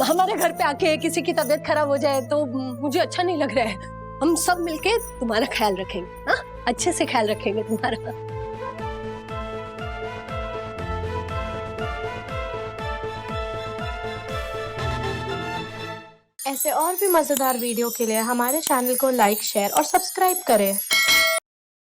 हमारे घर पे आके किसी की तबीयत खराब हो जाए तो मुझे अच्छा नहीं लग रहा है। हम सब मिलके तुम्हारा ख्याल रखेंगे, हाँ? अच्छे से ख्याल रखेंगे तुम्हारा। ऐसे और भी मजेदार वीडियो के लिए हमारे चैनल को लाइक, शेयर और सब्सक्राइब करें।